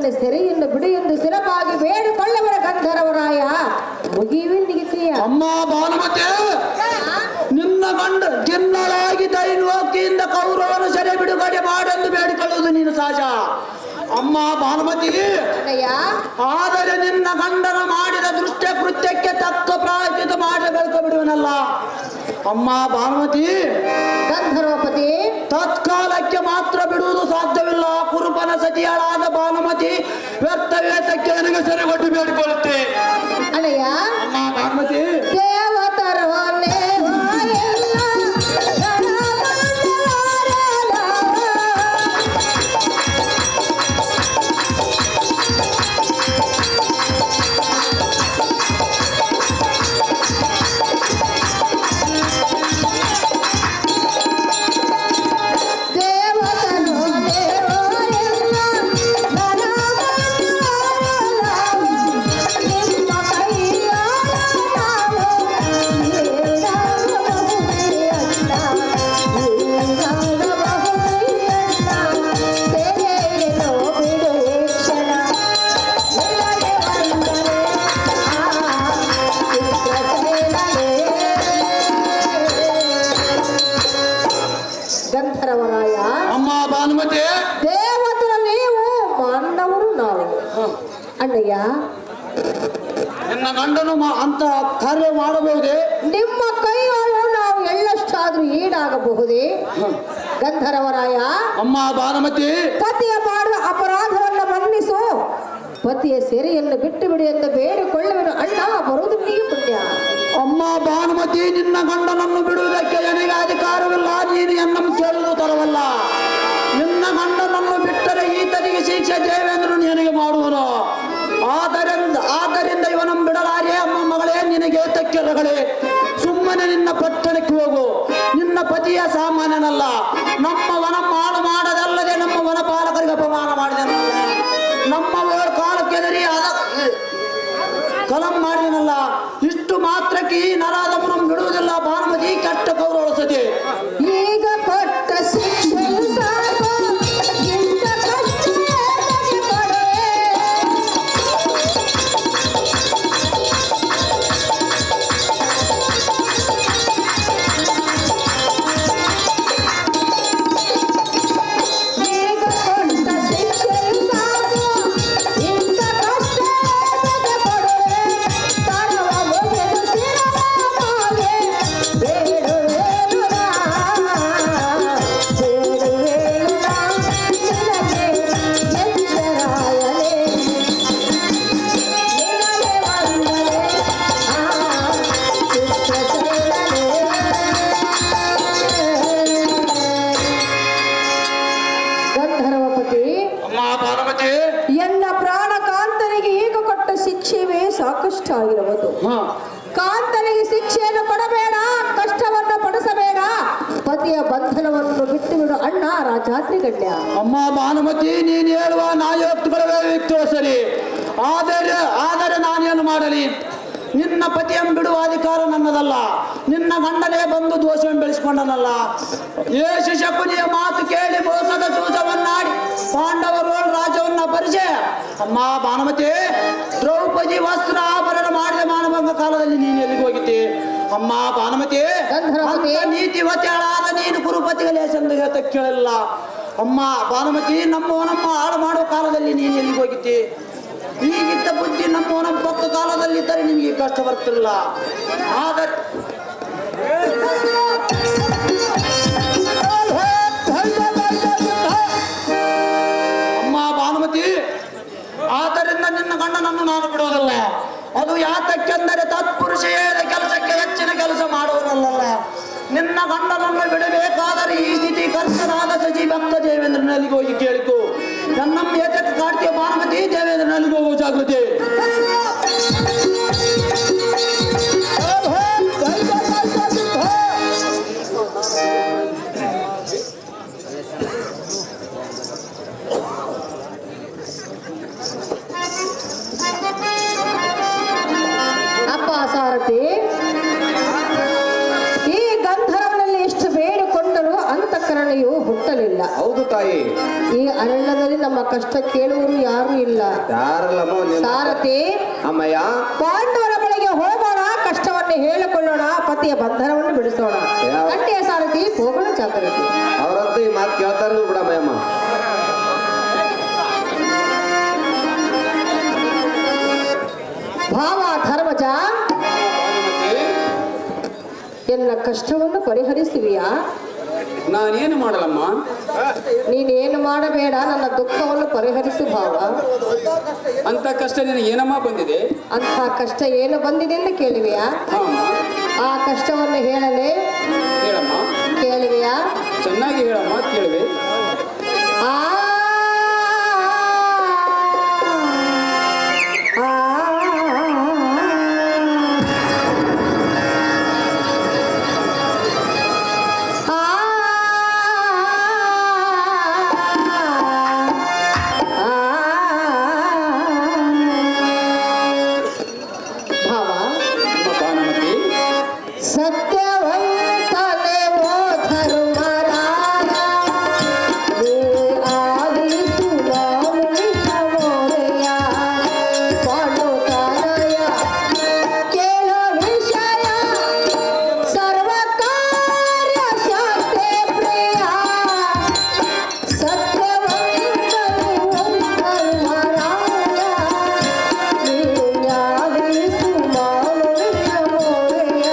ಗಂಧನ ಸೆರೆಯನ್ನು ಬಿಡು ಎಂದು ಸ್ಥಿರವಾಗಿ ಬೇಡಿಕೊಳ್ಳವರ ಗಂಧರ್ವರಾಯ ಮುಗಿಯುವಿನಿಗಿದೆಯಾ? ಅಮ್ಮ ಭಾನುಮತಿ, ನಿನ್ನ ಗಂಡ ಜಿನ್ನಲಾಗಿ ದೈನ್ಯೋಕ್ತಿಯಿಂದ ಕೌರವನ ಸೆರೆ ಬಿಡುಗಡೆ ಮಾಡೆಂದು ಬೇಡಿಕೊಳ್ಳುವುದು ನೀನು ಸಹಜ. ಅಮ್ಮ ಭಾನುಮತಿ, ಅಣ್ಣಯ್ಯ, ಆದರೆ ನಿನ್ನ ಗಂಡನ ಮಾಡಿದ ದೃಷ್ಟ ಕೃತ್ಯಕ್ಕೆ ತಕ್ಕ ಪ್ರಾಯಶ್ಚಿತ್ತ ಮಾಡಿ ಬಿಡುವನಲ್ಲ. ಅಮ್ಮ ಭಾನುಮತಿ, ಗಂಧರ್ವಪತಿ, ತತ್ಕಾಲಕ್ಕೆ ಮಾತ್ರ ಬಿಡುವುದು ಸಾಧ್ಯವಿಲ್ಲ. ಕುರುಬನ ಸತಿಯಾಳಾದ ಭಾನುಮತಿ ವ್ಯರ್ಥ ವೇತಕ್ಕೆ ನನಗೆ ಸೆರೆಗೊಟ್ಟು ಬೇಡಿಕೊಳ್ಳುತ್ತೆ. ಅಣ್ಣಯ್ಯ, ಅಮ್ಮ ಭಾನುಮತಿ, ದೇವತರು ಗಂಧರ್ವರಾಯ. ಅಮ್ಮ ಭಾನುಮತಿ, ದೇವತರ ನೀವು, ಮಾನವರು ನಾವು. ಅಣ್ಣಯ್ಯ, ನಿನ್ನ ಗಂಡನು ಅಂತ ಕಾರ್ಯ ಮಾಡಬಹುದೇ? ನಿಮ್ಮ ಕೈಗಳು ನಾವು ಎಳ್ಳಷ್ಟಾದ್ರೂ ಈಡಾಗಬಹುದೇ? ಗಂಧರ್ವರಾಯ, ಅಮ್ಮ ಭಾನುಮತಿ, ಪತಿಯ ಮಾಡುವ ಅಪರಾಧವನ್ನು ಮನ್ನಿಸು, ಪತಿಯ ಸೆರೆಯನ್ನು ಬಿಟ್ಟು ಬಿಡಿ ಎಂದು ಬೇಡಿಕೊಳ್ಳುವೆನು. ಅಣ್ಣ, ಬರುವುದು ನೀಗೆ ಪುಣ್ಯ. ಅಮ್ಮ ಭಾನುಮತಿ, ನಿನ್ನ ಗಂಡನನ್ನು ಬಿಡುವುದಕ್ಕೆ ನನಗೆ ಅಧಿಕಾರವಿಲ್ಲ. ನೀನು ಎನ್ನನ್ನು ಕೇಳುವುದು ತರವಲ್ಲ. ನಿನ್ನ ಗಂಡನನ್ನು ಬಿಟ್ಟರೆ ಈತನಿಗೆ ಶಿಕ್ಷೆ ದೇವೇಂದ್ರನು ನನಗೆ ಮಾಡುವನು. ಆದ್ದರಿಂದ ಇವನನ್ನು ಬಿಡಲಾರೆ. ಅಮ್ಮ ಮಗಳೇ, ನಿನಗೆ ತಕ್ಕೆ ರಗಳೇ, ಸುಮ್ಮನೆ ನಿನ್ನ ಪಟ್ಟಣಕ್ಕೆ ಹೋಗು. ನಿನ್ನ ಪತಿಯ ಸಾಮಾನ್ಯನಲ್ಲ. ನಮ್ಮ ವನ ಮಾಡು ಮಾಡದಲ್ಲದೆ ನಮ್ಮ ವನಪಾಲಕರಿಗೆ ಅಪಮಾನ ಮಾಡಿದನಲ್ಲ. ನಮ್ಮ ಕಾಲಕ್ಕೆ ಕಲಂ ಮಾಡಿದನಲ್ಲ. ಇಷ್ಟು ಮಾತ್ರಕ್ಕೆ ಈ ನರಾಧಮನನ್ನು ಬಿಡುವುದಿಲ್ಲ. ಭಾನುಮತಿ, ಕೆಟ್ಟ ಕೌರವಸತಿ. ಈಗ ಕೊಟ್ಟ ಶಿಕ್ಷೆಯು ಸಾಕು, ಇಂಥ ಕಷ್ಟ ಏತಕ್ಕೆ ಕೊಡೆ? ಈಗ ಕೊಟ್ಟ ಶಿಕ್ಷೆಯು ಸಾಕು, ಇಂಥ ಕಷ್ಟ ಏತಕ್ಕೆ ಕೊಡೆ? ತರವ ಮುಗಿದು ಶಿರವ ಮಾಲೆ ಬೇಡುವೆನು ನಾ, ಬೇಡುವೆನು ನಾ ನಿನಗೆ ಎಚ್ಚರಾಯಲೇ, ನಿನಗೆ ವಂದನೆ ಚಿತ್ರಶೈಲನೇ. ಗಂಧರ್ವಪತಿ, ಅಮ್ಮ ಭಾನುಮತಿ, ಎನ್ನ ಪ್ರಾಣ ಕಾಂತನಿಗೆ ಈಗ ಕೊಟ್ಟ ಶಿಕ್ಷೆವೇ ಸಾಕಷ್ಟು ಆಗಿರುವುದು. ಕಾಂತನಿಗೆ ಶಿಕ್ಷೆಯನ್ನು ಕೊಡಬೇಡ, ಕಷ್ಟವನ್ನು ಪಡಿಸಬೇಡ, ಪತಿಯ ಬಂಧನವನ್ನು ಬಿಟ್ಟು ಬಿಡು ಅಣ್ಣ ರಾಜಾತ್ರಿ ಗಣ್ಯ. ಅಮ್ಮ ಭಾನುಮತಿ, ನೀನು ಹೇಳುವ ನ್ಯಾಯೋಕ್ತಿಗಳವೇ ವ್ಯಕ್ತಿಯೋ ಸರಿ. ಆದರೆ ನಾನೇನು ಮಾಡಲಿ? ನಿನ್ನ ಪತಿಯನ್ನು ಬಿಡುವ ಅಧಿಕಾರ ನನ್ನದಲ್ಲ. ನಿನ್ನ ಗಂಡನೇ ಬಂದು ದೋಷವನ್ನು ಬೆಳೆಸಿಕೊಂಡನಲ್ಲ. ಏಷ ಶಕುನಿಯ ಮಾತು ಕೇಳಿ ಮೋಸದ ಜೂಜವನ್ನಾಡಿ ಪಾಂಡವರು ರಾಜ್ಯವನ್ನ ಪರಿಚಯ. ಅಮ್ಮ ಭಾನುಮತಿ, ದ್ರೌಪದಿ ವಸ್ತ್ರ ಆಭರಣ ಮಾಡಿದ ಮಾನಭಂಗ ಕಾಲದಲ್ಲಿ ನೀನು ಎಲ್ಲಿಗೆ ಹೋಗಿದ್ದೆ? ಅಮ್ಮ ಭಾನುಮತಿ, ಗಂಧರ್ವಪತಿ, ನೀತಿವತಿಯಾಳಾದ ನೀನು ಕುರುಪತಿಗೆ ಲೇಸೆಂದು ಹೇಳ್ತ ಕೇಳಲ್ಲ. ಅಮ್ಮ ಭಾನುಮತಿ, ನಮ್ಮ ಹಾಳು ಮಾಡುವ ಕಾಲದಲ್ಲಿ ನೀನು ಎಲ್ಲಿಗೆ ಹೋಗಿದ್ದೆ? ಈಗಿದ್ದ ಬುದ್ಧಿ ನಮ್ಮ ಪಕ್ಕ ಕಾಲದಲ್ಲಿದ್ದರೆ ನಿಮಗೆ ಕಷ್ಟ ಬರ್ತಿರಲಿಲ್ಲ. ಆದರೆ ಅಮ್ಮ ಭಾನುಮತಿ, ಆದ್ದರಿಂದ ನಿನ್ನ ಗಂಡನನ್ನು ನಾನು ಬಿಡೋದಲ್ಲ. ಅದು ಯಾತಕ್ಕೆಂದರೆ ತತ್ಪುರುಷ ಹೇಳಿದ ಕೆಲಸಕ್ಕೆ ಹೆಚ್ಚಿನ ಕೆಲಸ ಮಾಡುವನಲ್ಲ. ನಿನ್ನ ಗಂಡನನ್ನು ಬಿಡಬೇಕಾದರೆ ಈ ಸ್ಥಿತಿ ಕರ್ತನಾದ ಸಜಿ ಭಕ್ತ ದೇವೇಂದ್ರನಲ್ಲಿಗೆ ಹೋಗಿ ಕೇಳಿಕೊ. ನನ್ನಮ್ಮ ಏತಕ್ಕೆ ಕಾಡ್ತೀಯ ಭಾನುಮತಿ? ದೇವೇಂದ್ರನಲ್ಲಿಗೆ ಹೋಗುವ ಜಾಗೃತಿ. ಅಪ್ಪ ಸಾರಥಿ, ಈ ಗಂಧರ್ವನಲ್ಲಿ ಎಷ್ಟು ಬೇಡಿಕೊಂಡರೂ ಅಂತಃಕರಣೆಯು ಹುಟ್ಟಲಿಲ್ಲ. ಹೌದು ತಾಯಿ. ಈ ಅರಣ್ಯದಲ್ಲಿ ನಮ್ಮ ಕಷ್ಟ ಕೇಳುವರು ಯಾರು ಇಲ್ಲ. ಯಾರಲ್ಲಮ್ಮ ನೀನು? ಸಾರಥಿ, ಅಮ್ಮಯ್ಯ, ಪಾಂಡವರ ಬಳಿಗೆ ಹೋಗೋಣ, ಕಷ್ಟವನ್ನು ಹೇಳಿಕೊಳ್ಳೋಣ, ಪತಿಯ ಬಂಧನವನ್ನು ಬಿಡಿಸೋಣ. ಗಂಟೆಯ ಸಾರಥಿ, ಹೋಗೋಣ ಜಾಗ್ರತೆ. ಅವರಂತೂ ಈ ಮಾತು ಕೇಳ್ತಾರಲ್ಲ ಬಿಡಮ್ಮಯ್ಯಮ್ಮ. ಭಾವ ಧರ್ಮಜ, ಎಲ್ಲ ಕಷ್ಟವನ್ನು ಪರಿಹರಿಸುವಿಯಾ? ನಾನೇನು ಮಾಡಲಮ್ಮ? ನೀನೇನು ಮಾಡಬೇಡ, ನನ್ನ ದುಃಖವನ್ನು ಪರಿಹರಿಸು ಭಾವ. ಅಂತ ಕಷ್ಟ ನಿನಗೆ ಏನಮ್ಮ ಬಂದಿದೆ? ಅಂಥ ಕಷ್ಟ ಏನು ಬಂದಿದೆ ಎಂದು ಕೇಳುವೆಯಾ? ಹಾ ಅಮ್ಮ, ಆ ಕಷ್ಟವನ್ನು ಹೇಳಲೇ? ಹೇಳಮ್ಮ. ಕೇಳುವೆಯಾ? ಚೆನ್ನಾಗಿ ಹೇಳಮ್ಮ, ಕೇಳುವೆ. ಆ ಸತ್ಯವಂತನೇ ಓ ಧರ್ಮರಾಯ, ನೀ ಆಲಿಸು ನಾನುಳಿದ ಮೋರೆಯ. ಪಾಂಡುತನಯ ಕೇಳ ವಿಷಯ, ಸರ್ವಕಾರ್ಯ ಶಾಂತಿ ಪ್ರಿಯ. ಸತ್ಯವಂತನೇ ಓ ಧರ್ಮರಾಯ, ನೀ ಆಲಿಸು ನಾನುಳಿದ ಮೋರೆಯ.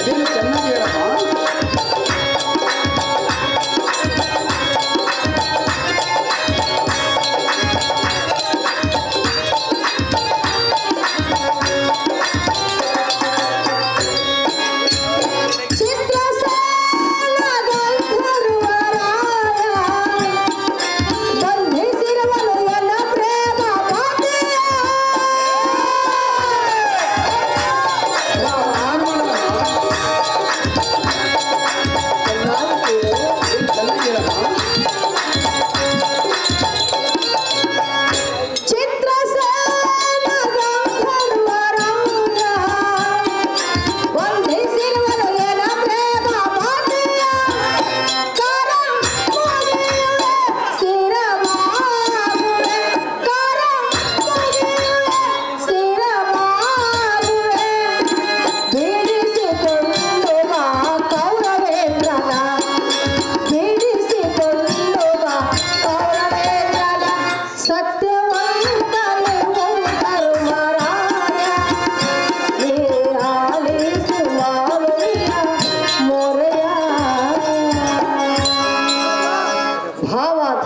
ಅದೇನು ಚೆನ್ನಾಗಿ ಹೇಳಮ್ಮ.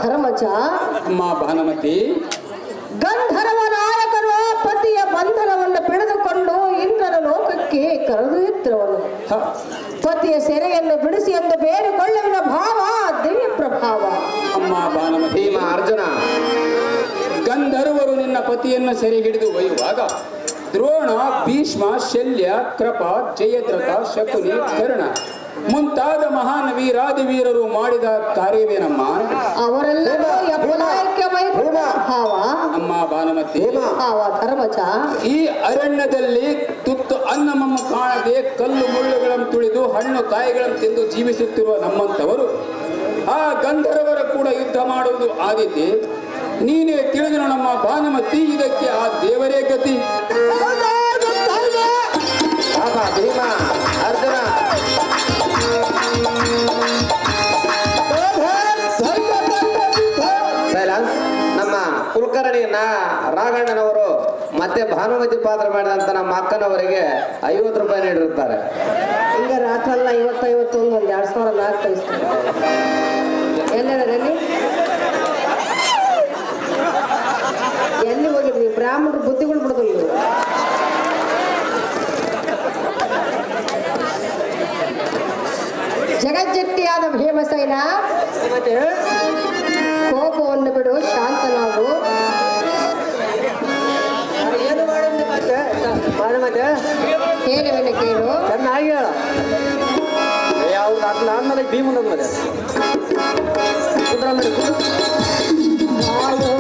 ಧರ್ಮಜ, ಅಮ್ಮ ಭಾನುಮತಿ, ಗಂಧರ್ವ ನಾಯಕನು ಪತಿಯ ಬಂಧನವನ್ನು ಬಿಡಿದುಕೊಂಡು ಇಂದ್ರನ ಲೋಕಕ್ಕೆ ಕರೆದೊಯ್ಯುತ್ತಿರುವನು. ಪತಿಯ ಸೆರೆಯನ್ನು ಬಿಡಿಸಿ ಎಂದು ಬೇಡಿಕೊಳ್ಳುವ ಭಾವ ದಿವ್ಯ ಪ್ರಭಾವ. ಅಮ್ಮ ಭಾನುಮತಿ, ಅರ್ಜುನ, ಗಂಧರ್ವರು ನಿನ್ನ ಪತಿಯನ್ನು ಸೆರೆ ಹಿಡಿದು ಒಯ್ಯುವಾಗ ದ್ರೋಣ, ಭೀಷ್ಮ, ಶಲ್ಯ, ಕೃಪ, ಜಯದ್ರಥ, ಶಕುನಿ, ಕರ್ಣ ಮುಂತಾದ ಮಹಾನ್ ವೀರಾದಿ ವೀರರು ಮಾಡಿದ ಕಾರ್ಯವೇನಮ್ಮ? ಅವರೆಲ್ಲರೂ ಭಾವ. ಅಮ್ಮ ಭಾನುಮತಿ, ಭಾವ ಧರ್ಮಜ, ಈ ಅರಣ್ಯದಲ್ಲಿ ತುತ್ತು ಅನ್ನಮಮ್ಮ ಕಾಣದೆ ಕಲ್ಲು ಮುಳ್ಳುಗಳನ್ನು ತುಳಿದು ಹಣ್ಣು ಕಾಯಿಗಳನ್ನು ತಿಂದು ಜೀವಿಸುತ್ತಿರುವ ನಮ್ಮಂಥವರು ಆ ಗಂಧರ್ವರ ಕೂಡ ಯುದ್ಧ ಮಾಡುವುದು ಆದೀತೆ. ನೀನೇ ತಿಳಿದನು ನಮ್ಮ ಭಾನುಮತಿ, ಇದಕ್ಕೆ ಆ ದೇವರೇ ಗತಿ. ಭೀಮ, ಅರ್ಜುನ, ಸೈಲೆನ್ಸ್. ನಮ್ಮ ಕುಲಕರ್ಣಿ ರಾಘಣ್ಣನವರು ಮತ್ತೆ ಭಾನುಮತಿ ಪಾತ್ರ ಮಾಡಿದಂತ ನಮ್ಮ ಅಕ್ಕನವರಿಗೆ 50 ರೂಪಾಯಿ ನೀಡಿರುತ್ತಾರೆ. ಈಗ ರಾತ್ರಿ 50 ಒಂದು 2004 ಕಳಿಸ್ತಾರೆ. ಎಲ್ಲರಲ್ಲಿ ಎಲ್ಲಿ ಹೋಗಿದ್ವಿ? ಬ್ರಾಹ್ಮಣರು ಬುದ್ಧಿಗಳು ಬಿಡೋದಿಲ್ಲ. ಜಗಜ್ಜಟ್ಟಿಯಾದ ಭೀಮಸೇನ, ಕೋಪವನ್ನು ಬಿಡು, ಶಾಂತನಾಗು. ಏನು ಮಾಡೋದು ಮತ್ತೆ ಹೇಳುವೆನು ಕೇಳು. ಚೆನ್ನಾಗಿ ಹೇಳ. ಯಾವ್ದು ಅದ್ನ ಆದ್ಮೇಲೆ ಭೀಮನ ಮತ್ತೆ ಕುದ್ರ ಮೇಲೆ ವಾಯೋ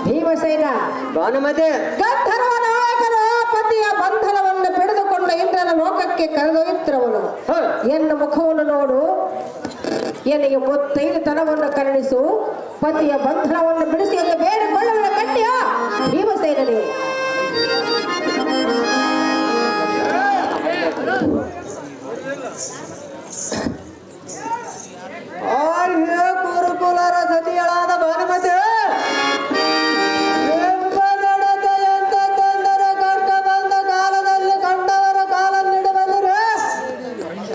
ಭೀಮಸೇನ ಭಾನುಮತಿ ಗಂಧರ್ವ ನಾಯಕನು ಪತಿಯ ಬಂಧನವನ್ನು ಪಡೆದುಕೊಂಡ ಇಂದ್ರನ ಲೋಕಕ್ಕೆ ಕರೆದೊಯ್ಯುತ್ತಿರುವನು. ಎನ್ನ ಮುಖವನ್ನು ನೋಡು, ಎಲ್ಲಿಗೆ ಮುತ್ತೈದತನವನ್ನು ಕರುಣಿಸು, ಪತಿಯ ಬಂಧನವನ್ನು ಬಿಡಿಸಿ ಎಂದು ಬೇಡಿಕೊಳ್ಳುವ ಕಣ್ಯ ಭೀಮಸೇನನೇ. ಕುರುಕುಲರ ಸತಿಯಳಾದ ಭಾನುಮತಿ ಕಷ್ಟ ಬಂದ ಕಾಲದಲ್ಲಿ ಕಂಡವರ ಕಾಲನ್ನಿಡಬಲ್ಲರೆ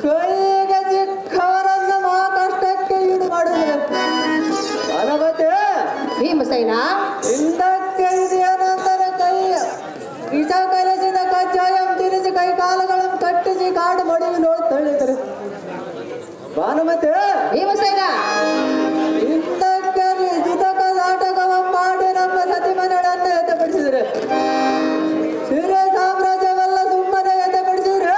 ಕೈಗೆ ಸಿಕ್ಕವರನ್ನು ಮಾ ಕಷ್ಟಕ್ಕೆ ಈಡು ಮಾಡಿದರೆ ಭಾನುಮತಿ ಭೀಮಸೇನ ಹಿಂದಕ್ಕೆ ಇದೇನೆಂದರೆ ಕೈ ವಿಷ ಕಲಿಸಿದ ಕಜ್ಜಾಯಂ ತಿರುಗಿ ಕೈ ಕಾಲಗಳನ್ನು ಕಟ್ಟಿಸಿ ಕಾಡು ಮಡಿವಿ ನೋಡಿ ತಳ್ಳಿದರು ಭಾನುಮತಿ ಭೀಮಸೇನ ಹಿಂದಕ್ಕೆ ಜಿತಕ ನಾಟಕವ ಮಾಡಿ ನಮ್ಮ ಸತಿ ಮನೆಗಳನ್ನು ಎತ್ತಪಡಿಸಿದ್ರೆ ಸಿರೆ ಸಾಮ್ರಾಜ್ಯವೆಲ್ಲ ಸುಮ್ಮನೆ ಎತ್ತಪಡಿಸಿದ್ರೆ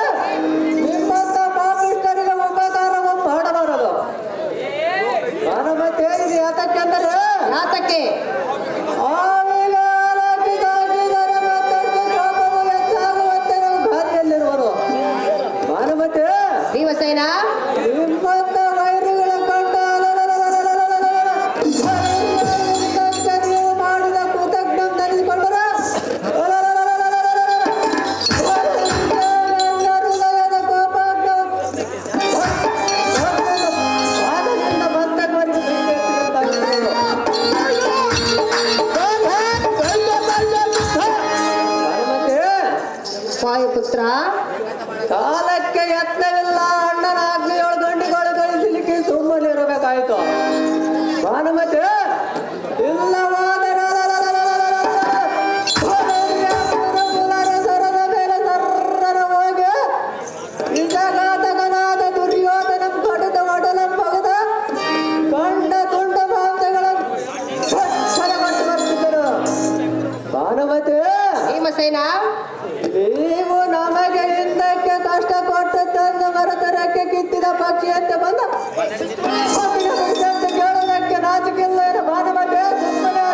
ನಿಮ್ಮಂತ ಪಾಪಿಷ್ಟರಿಗೆ ಉಪಕಾರವನ್ನು ಮಾಡಬಾರದು ಭಾನುಮತಿ ಇದು ಯಾತಕ್ಕೆಂದರೆ ಯಾತಕ್ಕೆ ಭೀಮಸೇನ ನಿಮ್ಮಂತ ವೈರಿಗಳ ಕಂಡ ನೀವು ಮಾಡಿದ ಕೃತಜ್ಞ ನೆನೆಸಿಕೊಂಡರ ಹೃದಯದ ಕೋಪದಿಂದ ಬಂದವರಿಗೆ ವಾಯುಪುತ್ರ ಕಾಲಕ್ಕೆ ಯತ್ನವಿಲ್ಲ ಅಣ್ಣನ ಆಜ್ಞೆಯೊಳ ಗಂಡಿಗಳು ಕಳಿಸಲಿಕ್ಕೆ ಸುಮ್ಮನೆ ಇರಬೇಕಾಯ್ತು ಭಾನುಮತಿ ಇಲ್ಲವಾದರೆ ಸರದ ಮೇಲೆ ಸರ್ರರ ಹೋಗಿ ನಿಜಘಾತಕನಾದ ದುರ್ಯೋಧನ ಕಡಿದ ಒಡಲಂ ಪಗದ ಕಂಡ ತುಂಡ ಮಾಂಸಗಳನ್ನು ಕೊಟ್ಟು ಬರ್ತಿದ್ದರು ಭಾನುಮತಿ ಭೀಮಸೇನ ನೀವು ನಮಗೆ ಹಿಂದಕ್ಕೆ ಕಷ್ಟ ಕೊಟ್ಟದ್ದನ್ನು ಮರತರಕ್ಕೆ ಕಿತ್ತಿದ ಪಕ್ಷಿಯಂತೆ ಬಂದ ಕೇಳೋದಕ್ಕೆ ನಾಚಿಕಿಲ್ಲ ಭಾನುಮತಿ ಸುಮ್ಮನೆ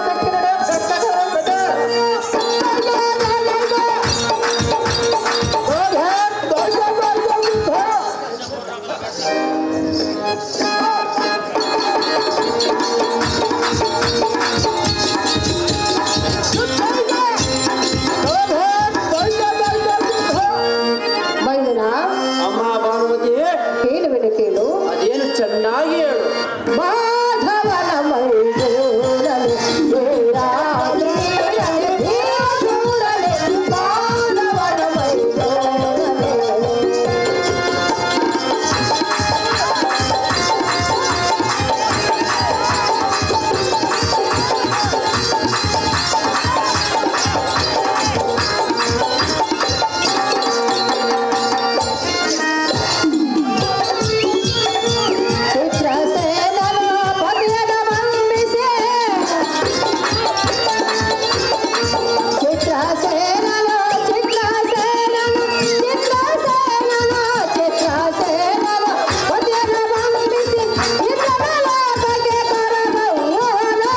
ಮೈದುನ ಅಮ್ಮ ಭಾನುಮತಿ ಕೇಳುವೆನು ಕೇಳು. ಅದೇನು ಚೆನ್ನಾಗಿ ಹೇಳು ಮಾಧವನ ಮೈದೂರಲು ಬೇರಾಗಲಿ ಬೇರಾಗಲಿ ಮಾಧವನ ಮೈದೂರಲು. ಚಿತ್ರಸೇನನ ಪತಿಯನ ಮಂಡಿಸಿ ಚಿತ್ರಸೇನನ ಪತಿಯನ ಮಂಡಿಸಿ ಇಂದ್ರನ ಲೋಕಕ್ಕೆ ಕರೆದೊಯ್ಯುವನು.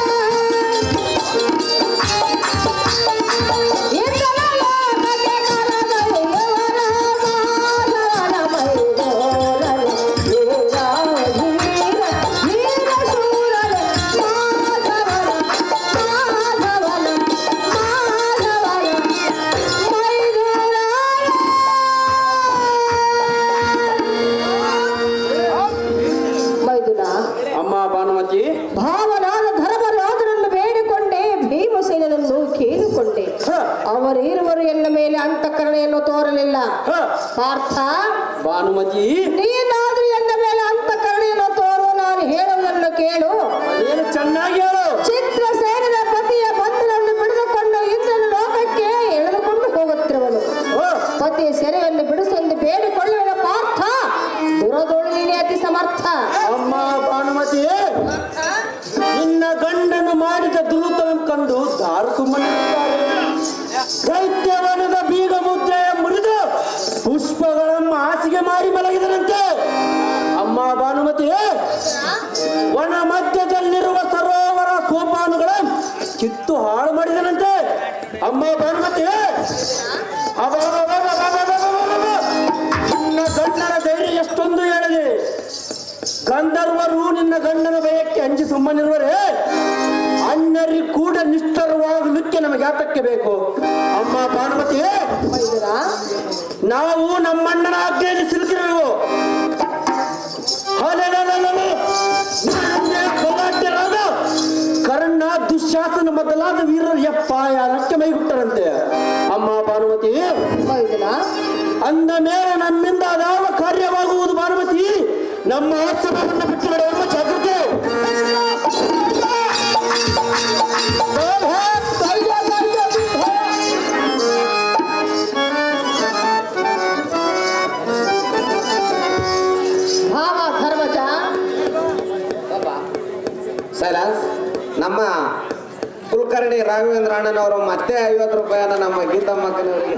ಇಂದ್ರನ ಲೋಕಕ್ಕೆ ಕರೆದೊಯ್ಯುವನು. ಮಾಧವನ ಮೈದೂರಲು ಮೈದುನ ಅಮ್ಮ ಭಾನುಮತಿ ಭಾವನಾದ ಧರ್ಮರಾಜನನ್ನು ಬೇಡಿಕೊಂಡೆ, ಭೀಮಸೇನನನ್ನು ಕೇಳಿಕೊಂಡೆ. ಅವರಿರುವರು ಎನ್ನ ಮೇಲೆ ಅಂತಃಕರಣೆಯನ್ನು ತೋರಲಿಲ್ಲ. ಪಾರ್ಥ, ಭಾನುಮತಿ ನೀನಾದ್ರೂ ಎನ್ನ ಮೇಲೆ ಅಂತಃಕರಣೆಯನ್ನು ತೋರು. ನಾನು ಹೇಳುವುದನ್ನು ಕೇಳು. ಅದೇನು ಚೆನ್ನಾಗಿ ಹೇಳು ಚಿತ್ರಸೇನನ ಪತಿಯ ಬಂಧನವನ್ನು ಬಿಡಿದುಕೊಂಡು ಇಂದ್ರನ ಲೋಕಕ್ಕೆ ಎಳೆದುಕೊಂಡು ಹೋಗುತ್ತಿರುವನು. ಪತಿಯ ಸೆರೆಯನ್ನು ಬಿಡಿಸೆಂದು ಬೇಡಿಕೊಳ್ಳುವ ಪಾರ್ಥ, ದುರದೋಳು ನೀನೇ ಅತಿ ಸಮರ್ಥ. ಅಮ್ಮ ಭಾನುಮತಿ ನಿನ್ನ ಗಂಡನು ಮಾಡಿದ ದುರುತವನ್ನು ಕಂಡು ದಾರು ಸುಮ್ಮನೆ ದೈತ್ಯವನದ ಬೀಗ ಮುದ್ರೆಯ ಮುರಿದು ಪುಷ್ಪಗಳನ್ನು ಹಾಸಿಗೆ ಮಾಡಿ ಮಲಗಿದರಂತೆ. ಅಮ್ಮ ಭಾನುಮತಿ ವನ ಮಧ್ಯದಲ್ಲಿರುವ ಸರೋವರ ಸೋಪಾನುಗಳ ಕಿತ್ತು ಹಾಳು ಮಾಡಿದನಂತೆ. ಅಮ್ಮ ಭಾನುಮತಿ, ನಿನ್ನ ಗಂಡನ ಧೈರ್ಯ ಎಷ್ಟೊಂದು ಹೇಳಿದೆ. ಗಂಧರ್ವರು ನಿನ್ನ ಗಂಡನ ಭಯಕ್ಕೆ ಅಂಜಿ ಸುಮ್ಮನಿರುವರೆ, ಅನ್ಯರಿ ಕೂಡ ನಿಷ್ಠರವಾಗಲಿಕ್ಕೆ ನಮಗೆ ಯಾತಕ್ಕೆ ಬೇಕು? ಅಮ್ಮ ಭಾನುಮತಿ, ನಾವು ನಮ್ಮಣ್ಣನ ಆಜ್ಞೆಯಲ್ಲಿ ಸಿಲುಕಿರುವೆವು. ಕರ್ಣ, ದುಶ್ಯಾಸನ ಮೊದಲಾದ ವೀರರು ಎಪ್ಪಾಯಕ್ಕೆ ಮೈಗುಟ್ಟರಂತೆ. ಅಮ್ಮ ಭಾನುಮತಿ, ಅಂದ ಮೇಲೆ ನಮ್ಮಿಂದ ಯಾವ ಕಾರ್ಯವಾಗುವುದು? ಭಾನುಮತಿ, ನಮ್ಮ ಆಶ್ರಮವನ್ನು ಬಿಟ್ಟು ಬಿಡುವ ಜಾಗೃತಿ. ಸೈಲಾನ್ಸ್. ನಮ್ಮ ಕುಲಕರ್ಣಿ ರಾಘವೇಂದ್ರ ಅಣ್ಣನವರು ಮತ್ತೆ 50 ರೂಪಾಯಿನ ನಮ್ಮ ಗೀತಮ್ಮಕ್ಕನವರಿಗೆ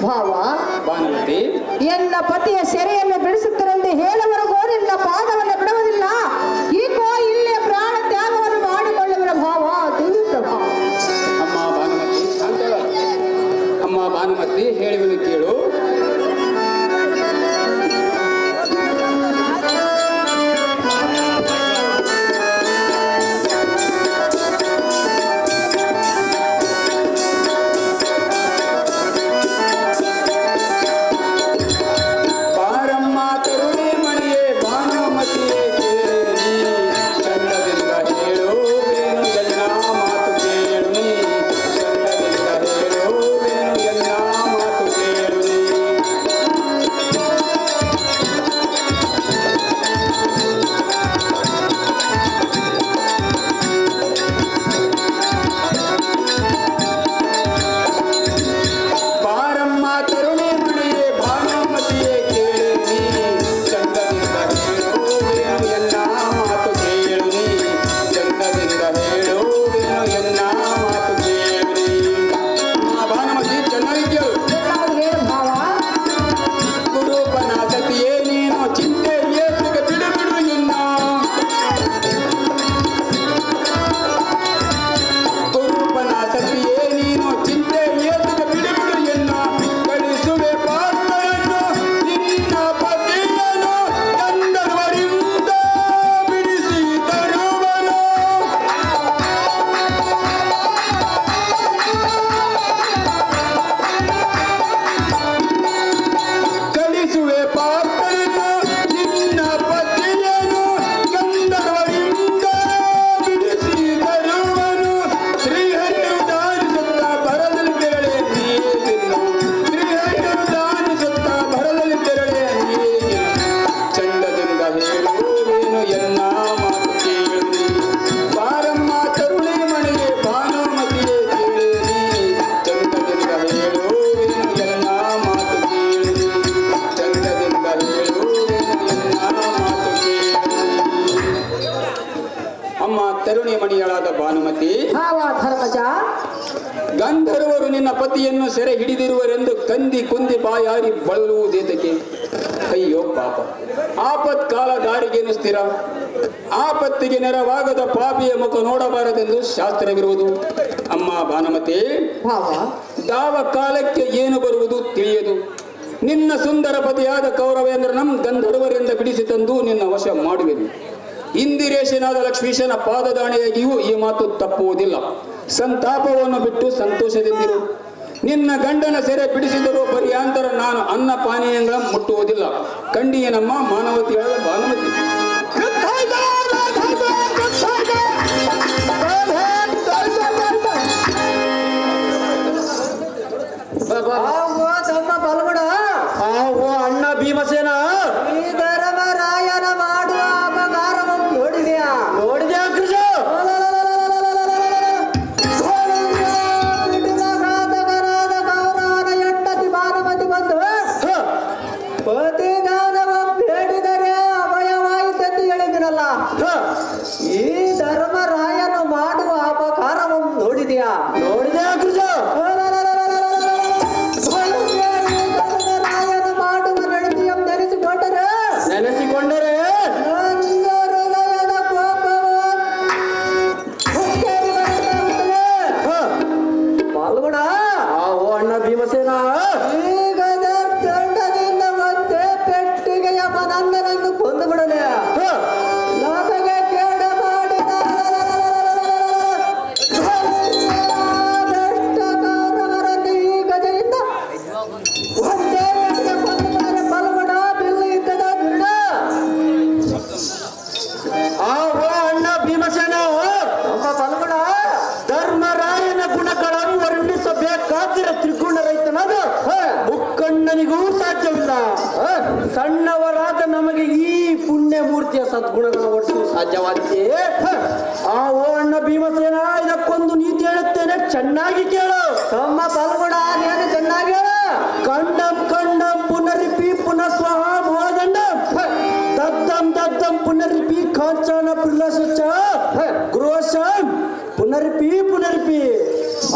ಭಾವ, ಭಾನುಮತಿ, ಎಲ್ಲ ಪತಿಯ ಸೆರೆಯನ್ನು ಬಿಡಿಸುತ್ತಾರೆಂದು ಹೇಳುವವರೆಗೂ ನಿನ್ನ ಪಾದವನ್ನು ಬಿಡುವುದಿಲ್ಲ. ಈಗೋ ಇಲ್ಲೇ ಪ್ರಾಣ ತ್ಯಾಗವನ್ನು ಮಾಡಿಕೊಳ್ಳುವ ಭಾವ. ದೇವಿ ಪ್ರಭಾವ. ಅಮ್ಮ ಭಾನುಮತಿ, ಹೇಳುವುದು ಕೇಳು. ತರುಣಿಮಣಿಯಳಾದ ಭಾನುಮತಿ, ಗಂಧರ್ವರು ನಿನ್ನ ಪತಿಯನ್ನು ಸೆರೆ ಹಿಡಿದಿರುವರೆಂದು ಕಂದಿ ಕುಂದಿ ಬಾಯಾರಿ ಬಳಲುವುದೇತಕ್ಕೆ? ಅಯ್ಯೋ ಪಾಪ, ಆಪತ್ಕಾಲ ದಾರಿಗೇನು ಸ್ಥಿರ? ಆಪತ್ತಿಗೆ ನೆರವಾಗದ ಪಾಪಿಯ ಮುಖ ನೋಡಬಾರದೆಂದು ಶಾಸ್ತ್ರವಿರುವುದು. ಅಮ್ಮ ಭಾನುಮತಿ, ಯಾವ ಕಾಲಕ್ಕೆ ಏನು ಬರುವುದು ತಿಳಿಯದು. ನಿನ್ನ ಸುಂದರ ಪತಿಯಾದ ಕೌರವೇಂದ್ರನಂ ಗಂಧರ್ವರಿಂದ ಬಿಡಿಸಿ ತಂದು ನಿನ್ನ ವಶ ಮಾಡುವೆನು. ಇಂದಿರೇಶನಾದ ಲಕ್ಷ್ಮೀಶನ ಪಾದದಾಣೆಯಾಗಿಯೂ ಈ ಮಾತು ತಪ್ಪುವುದಿಲ್ಲ. ಸಂತಾಪವನ್ನು ಬಿಟ್ಟು ಸಂತೋಷದಿಂದಿರು. ನಿನ್ನ ಗಂಡನ ಸೆರೆ ಬಿಡಿಸಿದರೂ ಪರ್ಯಾಂತರ ನಾನು ಅನ್ನ ಪಾನೀಯಗಳ ಮುಟ್ಟುವುದಿಲ್ಲ. ಕಂಡಿಯ ನಮ್ಮ ಮಾನವತಿಯಾದ ಭಾನುಮತಿ. ಅಣ್ಣ ಭೀಮಸೇನ, ಈ ಧರ್ಮರಾಯನ ಮಾಡುವ ಅಪಕಾರವನ್ನು ನೋಡಿದ್ಯಾ? ನೋಡಿದ್ಯಾ ಕೃಷ? ಘಾತಕರಾದ ಕೌರವನ ಹೆಂಡತಿ ಭಾನುಮತಿ ಬಂದು ಪತಿಗಾನವ ಬೇಡಿದರೆ ಅಭಯವಾಯಿತೆಂದು ಹೇಳಿದಿರಲ್ಲ. ಈ ಮೂರ್ತಿಯ ಸದ್ಗುಣಗಳನ್ನು ಓಡಿಸಲು ಸಾಧ್ಯವಾಗಿದೆ. ಆ ಓ ಅಣ್ಣ ಭೀಮಸೇನ, ಇದಕ್ಕೊಂದು ನೀತಿ ಹೇಳುತ್ತೇನೆ, ಚೆನ್ನಾಗಿ ಕೇಳು. ತಮ್ಮ ಪಾಲ್ಗೊಡ ನೀನು ಚೆನ್ನಾಗಿ ಹೇಳು. ಖಂಡಂ ಖಂಡಂ ಪುನರಿಪಿ ಪುನಃ ಸ್ವಹ ಮೋದಂಡಂ ದದ್ದಂ ದದ್ದಂ ಪುನರಿಪಿ ಕಾಂಚನ ಪ್ರಿಲಸಚ್ಚ ಗೃಹಶಂ ಪುನರಿಪಿ ಪುನರಿಪಿ.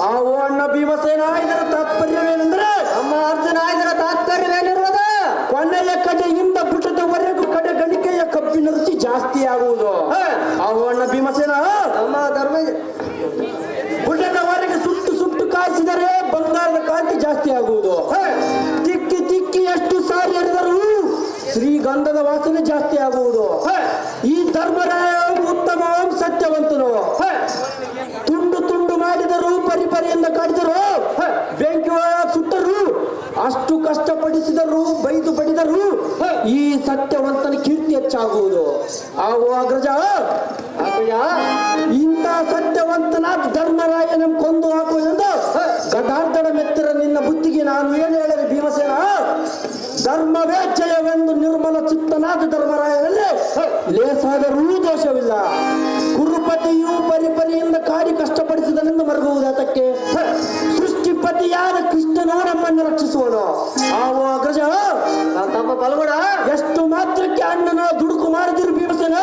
ಆ ಓ ಅಣ್ಣ ಭೀಮಸೇನ, ಇದರ ತಾತ್ಪರ್ಯವೇನೆಂದ್ರೆ, ನಮ್ಮ ಅರ್ಜುನ ಇದರ ತಾತ್ಪರ್ಯವೇನಿರುವುದು? ಕೊನೆಯ ಕಡೆಯಿಂದ ಪುಟದವರೆಗೂ ಕಡೆ ಗಣಿಕೆಯ ಕಬ್ಬಿನ ರುಚಿ ಜಾಸ್ತಿ ಆಗುವುದು. ಆ ಓ ಅಣ್ಣ ಭೀಮಸೇನ, ನಮ್ಮ ಧರ್ಮ ಪುಟದವರೆಗೆ ಸುಟ್ಟು ಸುಟ್ಟು ಕಾಯಿಸಿದರೆ ಬಂಗಾರದ ಕಾಂತಿ ಜಾಸ್ತಿ ಆಗುವುದು. ತಿಕ್ಕಿ ತಿಕ್ಕಿ ಎಷ್ಟು ಸಾರಿ ಎರೆದರೂ ಶ್ರೀಗಂಧದ ವಾಸನೆ ಜಾಸ್ತಿ ಆಗುವುದು. ಈ ಧರ್ಮರಾಯ ಉತ್ತಮ ಸತ್ಯವಂತನು. ತುಂಡು ತುಂಡು ಮಾಡಿದರು, ಪರಿಪರಿಯಿಂದ ಕಾಡಿದರು, ಬೆಂಕಿ ಸುಟ್ಟರು, ಅಷ್ಟು ಕಷ್ಟಪಡಿಸಿದರು, ಬೈದು ಬಡಿದರು, ಈ ಸತ್ಯವಂತನ ಕೀರ್ತಿ ಹೆಚ್ಚಾಗುವುದು. ಆವು ಅಗ್ರಜ, ಇಂಥ ಸತ್ಯವಂತನಾದ ಧರ್ಮರಾಯನ ಕೊಂದು ಹಾಕುವುದೆಂದು ಗದಾರ್ಧನ ಮೆತ್ತರ ನಿನ್ನ ಬುದ್ಧಿಗೆ ನಾನು ಏನು ಹೇಳಲಿ ಭೀಮಸೇನ? ಧರ್ಮವೇ ಜಯವೆಂದು ನಿರ್ಮಲ ಚಿತ್ತನಾದ ಧರ್ಮರಾಯನಲ್ಲಿ ಲೇಸಾದರೂ ದೋಷವಿಲ್ಲ. ಕುರುಪತಿಯು ಪರಿಪರಿಯಿಂದ ಕಾಡಿ ಕಷ್ಟಪಡಿಸಿದನೆಂದು ಮರಗುವುದಾತಕ್ಕೆ ಸೃಷ್ಟಿಪತಿಯಾದ ಕೃಷ್ಣನು ನಮ್ಮನ್ನು ರಕ್ಷಿಸುವನು. ಆವು ಅಗ್ರಜ, ತಮ್ಮ ಪಾಲ್ಗೊಡ ಎಷ್ಟು ಮಾತ್ರಕ್ಕೆ ಅಣ್ಣನ ದುಡುಕು ಮಾಡಿದಿರು ಭೀಮಸೇನ,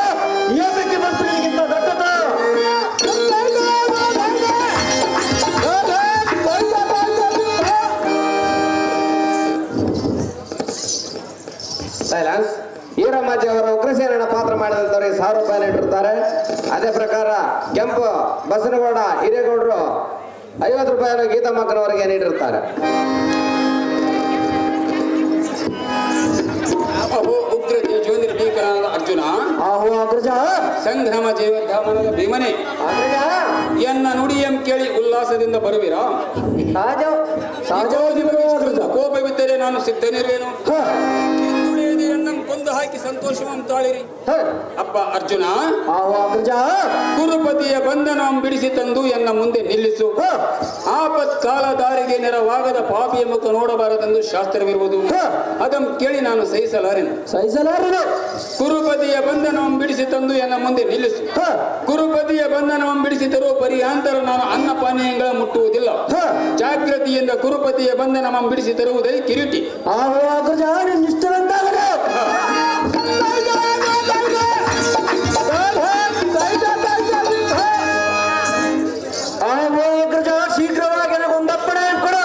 ಏತಕ್ಕೆ ಬಂತು ನಿನಗಿಂತ ದಟ್ಟತ? ಸೈಲೆನ್ಸ್. ಈರಮ್ಮಾಜಿ ಅವರ ಉಗ್ರಸೇನನ ಪಾತ್ರ ಮಾಡಿದಂತವರಿಗೆ 1000 ರೂಪಾಯಿ ನೀಡಿರ್ತಾರೆ. ಅದೇ ಪ್ರಕಾರ ಕೆಂಪು ಬಸನಗೌಡ ಹಿರೇಗೌಡರು 50 ರೂಪಾಯಿಯನ್ನು ಗೀತಮ್ಮಕ್ಕನವರಿಗೆ ನೀಡಿರ್ತಾರೆ. ಅಹೋ ಉಗ್ರ ತೇಜೋಂದ್ರ ಭೀಕರಾದ ಅರ್ಜುನ, ಆಹೋ ಅಗ್ರಜ, ಸಂಗ್ರಾಮ ಜೀವಧಾಮನದ ಭೀಮನೆ, ಎನ್ನ ನುಡಿಯಂ ಕೇಳಿ ಉಲ್ಲಾಸದಿಂದ ಬರುವಿರಾ? ಕೋಪವಿದ್ದರೆ ನಾನು ಸಿದ್ಧನಿರುವೆನು. ಹಿಂದುಳಿಯದೆ ಎನ್ನಂ ಕೊಂದು ಹಾಕಿ ಸಂತೋಷವಂ ತಾಳಿರಿ. ಅಪ್ಪ ಅರ್ಜುನ, ಆಹೋ ಅಗ್ರಜ, ಕುರುಪತಿಯ ಬಂಧನಂ ಬಿಡಿಸಿ ತಂದು ಎನ್ನ ಮುಂದೆ ನಿಲ್ಲಿಸು. ಆಪತ್ ಕಾಲ ದಾರಿಗೆ ನೆರವಾಗದ ಪಾಪಿಯ ಮುಖ ನೋಡಬಾರದೆಂದು ಶಾಸ್ತ್ರವಿರುವುದು. ಅದಂ ಕೇಳಿ ನಾನು ಸಹಿಸಲಾರೆನು. ಕುರುಪತಿಯ ಬಂಧನಂ ಬಿಡಿಸಿ ತಂದು ಎನ್ನ ಮುಂದೆ ನಿಲ್ಲಿಸು. ಕುರುಪತಿಯ ಬಂಧನಂ ಬಿಡಿಸಿ ತರುವ ಪರಿಯಾಂತರ ನಾನು ಅನ್ನ ಪಾನೀಯಗಳ ಮುಟ್ಟುವುದಿಲ್ಲ. ಜಾಗೃತಿಯಿಂದ ಕುರುಪತಿಯ ಬಂಧನಂ ಬಿಡಿಸಿ ತರುವುದೇ ಕಿರೀಟಿ. ಆಹೋ ಅಗ್ರಜ, ನಿಷ್ಠರಂತಾಗಲು ಶೀಘ್ರವಾಗಿ ನನಗೊಂದಪ್ಪಣೆ ಕೊಡು.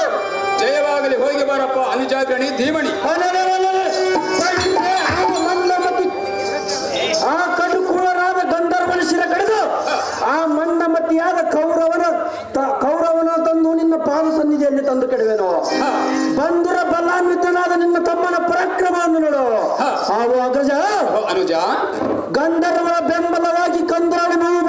ಜಯವಾಗಲಿ, ಹೋಗಿ ಬಾರಪ್ಪ ಅನುಜಾಗ್ರಣಿ ಧೀಮಣಿ. ಆ ಕಡುಕುಳರಾದ ಗಂಧರ್ವನ ಶಿರ ಕಡಿದು ಆ ಮಂದಮತಿಯಾದ ಕೌರವನ ತಂದು ನಿನ್ನ ಪಾದ ಸನ್ನಿಧಿಯಲ್ಲಿ ತಂದು ಕೆಡುವೆನು. ಬಂಧುರ ಬಲಾನ್ವಿತನಾದ ನಿನ್ನ ತಮ್ಮನ ಪರಾಕ್ರಮವನ್ನು ನೋಡು. ಆವು ಅಗ್ರಜ, ಅನುಜ, ಗಂಧರ್ವ ಬೆಂಬಲವಾಗಿ ಕಂದಾಡುವುದು